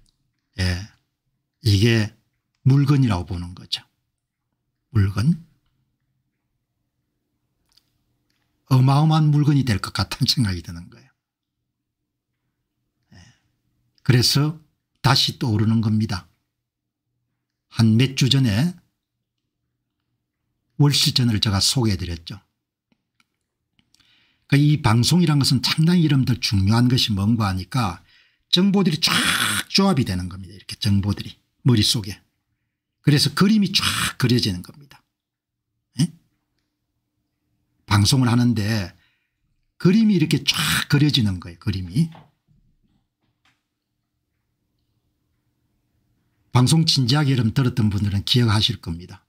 이게 물건이라고 보는 거죠. 물건. 어마어마한 물건이 될 것 같다는 생각이 드는 거예요. 그래서 다시 또 오르는 겁니다. 한 몇 주 전에 월시전을 제가 소개해 드렸죠. 그러니까 이 방송이란 것은 상당히 여러분들 중요한 것이 뭔가 하니까 정보들이 쫙 조합이 되는 겁니다. 이렇게 정보들이 머릿속에. 그래서 그림이 쫙 그려지는 겁니다. 예? 방송을 하는데 그림이 이렇게 쫙 그려지는 거예요. 그림이. 방송 진지하게 여러분 들었던 분들은 기억하실 겁니다.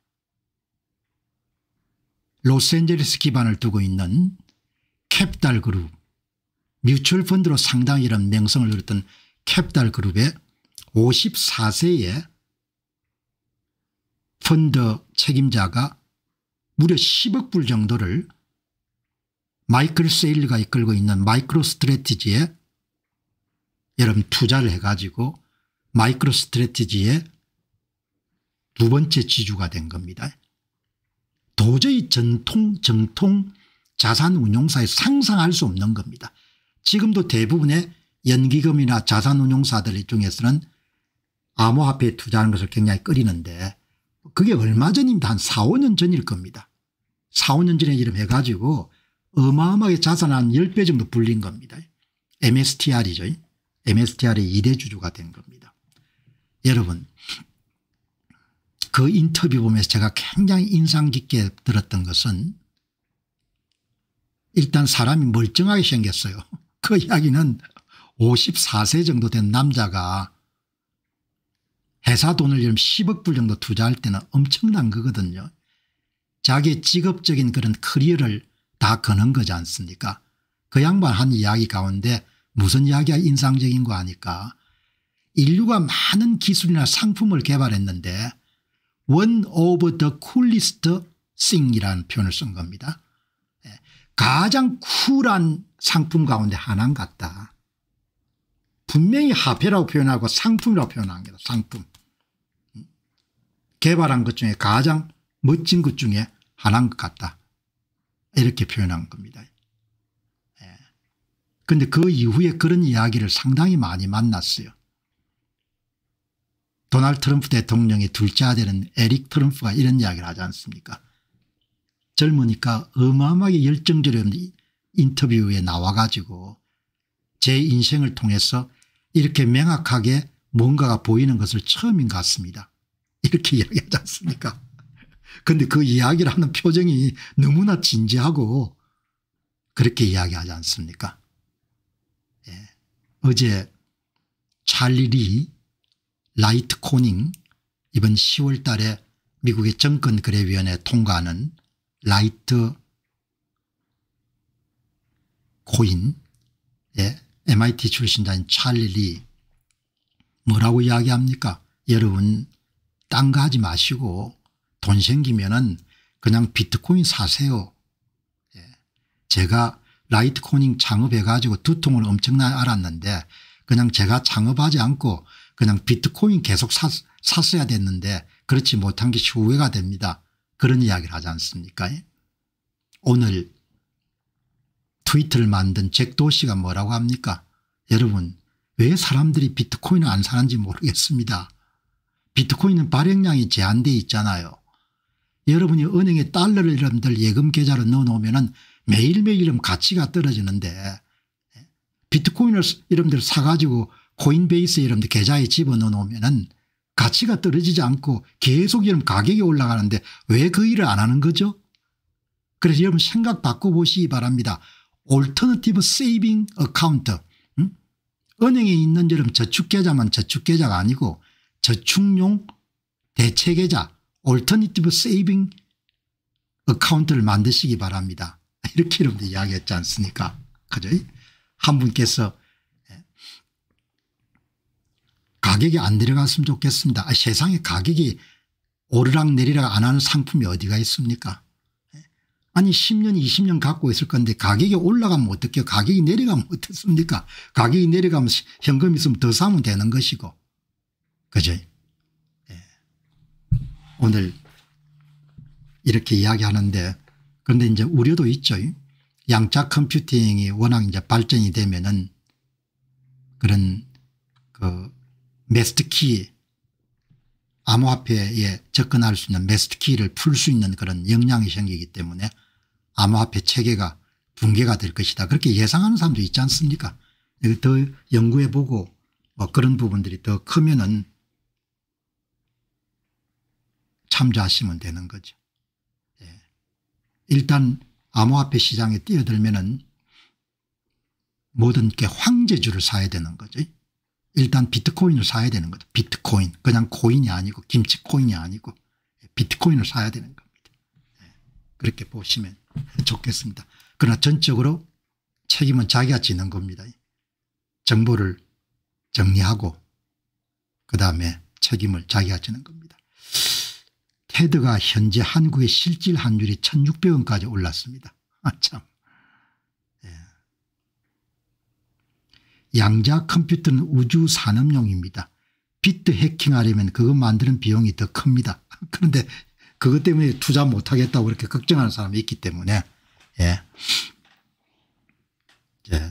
로스앤젤레스 기반을 두고 있는 캐피탈 그룹, 뮤추얼 펀드로 상당히 이런 명성을 얻었던 캐피탈 그룹의 54세의 펀드 책임자가 무려 10억 불 정도를 마이클 세일러가 이끌고 있는 마이크로 스트래티지에 여러분 투자를 해가지고 마이크로 스트래티지의 두 번째 지주가 된 겁니다. 도저히 정통 자산운용사에 상상할 수 없는 겁니다. 지금도 대부분의 연기금이나 자산운용사들 중에서는 암호화폐에 투자하는 것을 굉장히 꺼리는데 그게 얼마 전입니다. 한 4, 5년 전일 겁니다. 4, 5년 전에 이름 해가지고 어마어마하게 자산 한 10배 정도 불린 겁니다. MSTR이죠. MSTR의 2대 주주가 된 겁니다. 여러분 그 인터뷰 보면서 제가 굉장히 인상 깊게 들었던 것은 일단 사람이 멀쩡하게 생겼어요. 그 이야기는 54세 정도 된 남자가 회사 돈을 10억 불 정도 투자할 때는 엄청난 거거든요. 자기의 직업적인 그런 커리어를 다 거는 거지 않습니까? 그 양반 한 이야기 가운데 무슨 이야기가 인상적인 거 아니까 인류가 많은 기술이나 상품을 개발했는데 one of the coolest thing이라는 표현을 쓴 겁니다. 가장 쿨한 상품 가운데 하나인 것 같다. 분명히 화폐라고 표현하고 상품이라고 표현한 겁니다. 상품. 개발한 것 중에 가장 멋진 것 중에 하나인 것 같다. 이렇게 표현한 겁니다. 그런데 그 이후에 그런 이야기를 상당히 많이 만났어요. 도널드 트럼프 대통령의 둘째 아들은 에릭 트럼프가 이런 이야기를 하지 않습니까? 젊으니까 어마어마하게 열정적인 인터뷰에 나와 가지고 제 인생을 통해서 이렇게 명확하게 뭔가가 보이는 것을 처음인 것 같습니다. 이렇게 이야기하지 않습니까? 그런데 그 이야기를 하는 표정이 너무나 진지하고 그렇게 이야기하지 않습니까? 예. 어제 찰리 리 라이트 코닝 이번 10월 달에 미국의 정권거래위원회에 통과하는 라이트 코인 MIT 출신자인 찰리 리 뭐라고 이야기합니까? 여러분 딴 거 하지 마시고 돈 생기면은 그냥 비트코인 사세요. 제가 라이트 코닝 창업해 가지고 두통을 엄청나게 알았는데 그냥 제가 창업하지 않고 그냥 비트코인 계속 샀어야 됐는데 그렇지 못한 게 후회가 됩니다. 그런 이야기를 하지 않습니까? 오늘 트위터를 만든 잭 도시가 뭐라고 합니까? 여러분 왜 사람들이 비트코인을 안 사는지 모르겠습니다. 비트코인은 발행량이 제한되어 있잖아요. 여러분이 은행에 달러를 여러분들 예금 계좌로 넣어놓으면 매일매일 가치가 떨어지는데 비트코인을 여러분들 사가지고 코인베이스에 여러분들 계좌에 집어넣어놓으면 가치가 떨어지지 않고 계속 여러분 가격이 올라가는데 왜 그 일을 안 하는 거죠? 그래서 여러분 생각 바꿔보시기 바랍니다. Alternative Saving Account. 은행에 있는 여러분 저축계좌만 저축계좌가 아니고 저축용 대체계좌 Alternative Saving Account를 만드시기 바랍니다. 이렇게 여러분들 이야기했지 않습니까? 그죠? 한 분께서 가격이 안 내려갔으면 좋겠습니다. 세상에 가격이 오르락 내리락 안 하는 상품이 어디가 있습니까? 아니 10년 20년 갖고 있을 건데 가격이 올라가면 어떡해요? 가격이 내려가면 어떻습니까? 가격이 내려가면 현금 있으면 더 사면 되는 것이고. 그죠? 오늘 이렇게 이야기하는데 그런데 이제 우려도 있죠. 양자 컴퓨팅이 워낙 이제 발전이 되면은 그런 그 매스터키 암호화폐에 접근할 수 있는 매스터키를 풀 수 있는 그런 역량이 생기기 때문에 암호화폐 체계가 붕괴가 될 것이다. 그렇게 예상하는 사람도 있지 않습니까? 더 연구해 보고 뭐 그런 부분들이 더 크면은 참조하시면 되는 거죠. 예. 일단 암호화폐 시장에 뛰어들면은 모든 게 황제주를 사야 되는 거죠. 일단 비트코인을 사야 되는 거죠. 비트코인. 그냥 코인이 아니고 김치코인이 아니고 비트코인을 사야 되는 겁니다. 예. 그렇게 보시면 좋겠습니다. 그러나 전적으로 책임은 자기가 지는 겁니다. 정보를 정리하고 그다음에 책임을 자기가 지는 겁니다. 테드가 현재 한국의 실질 환율이 1600원까지 올랐습니다. 참. 예. 양자 컴퓨터는 우주 산업용입니다. 비트 해킹하려면 그거 만드는 비용이 더 큽니다. 그런데 그것 때문에 투자 못하겠다고 그렇게 걱정하는 사람이 있기 때문에 예.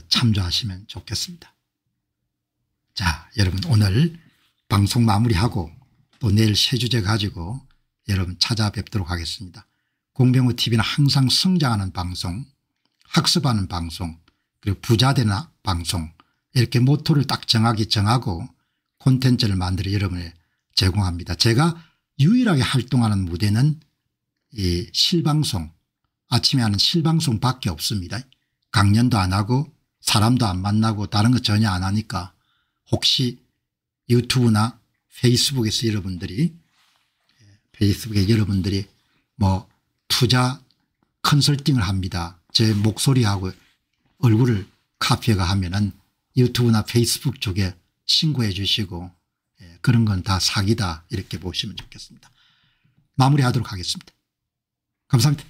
참조하시면 좋겠습니다. 자, 여러분 오늘 방송 마무리하고 또 내일 새 주제 가지고 여러분 찾아뵙도록 하겠습니다. 공병호 TV는 항상 성장하는 방송, 학습하는 방송, 그리고 부자되는 방송 이렇게 모토를 딱 정하게 정하고 콘텐츠를 만들어 여러분에 제공합니다. 제가 유일하게 활동하는 무대는 이 실방송, 아침에 하는 실방송 밖에 없습니다. 강연도 안 하고 사람도 안 만나고 다른 거 전혀 안 하니까 혹시 유튜브나 페이스북에서 여러분들이 뭐 투자 컨설팅을 합니다. 제 목소리하고 얼굴을 카피해가 하면은 유튜브나 페이스북 쪽에 신고해 주시고 그런 건 다 사기다 이렇게 보시면 좋겠습니다. 마무리하도록 하겠습니다. 감사합니다.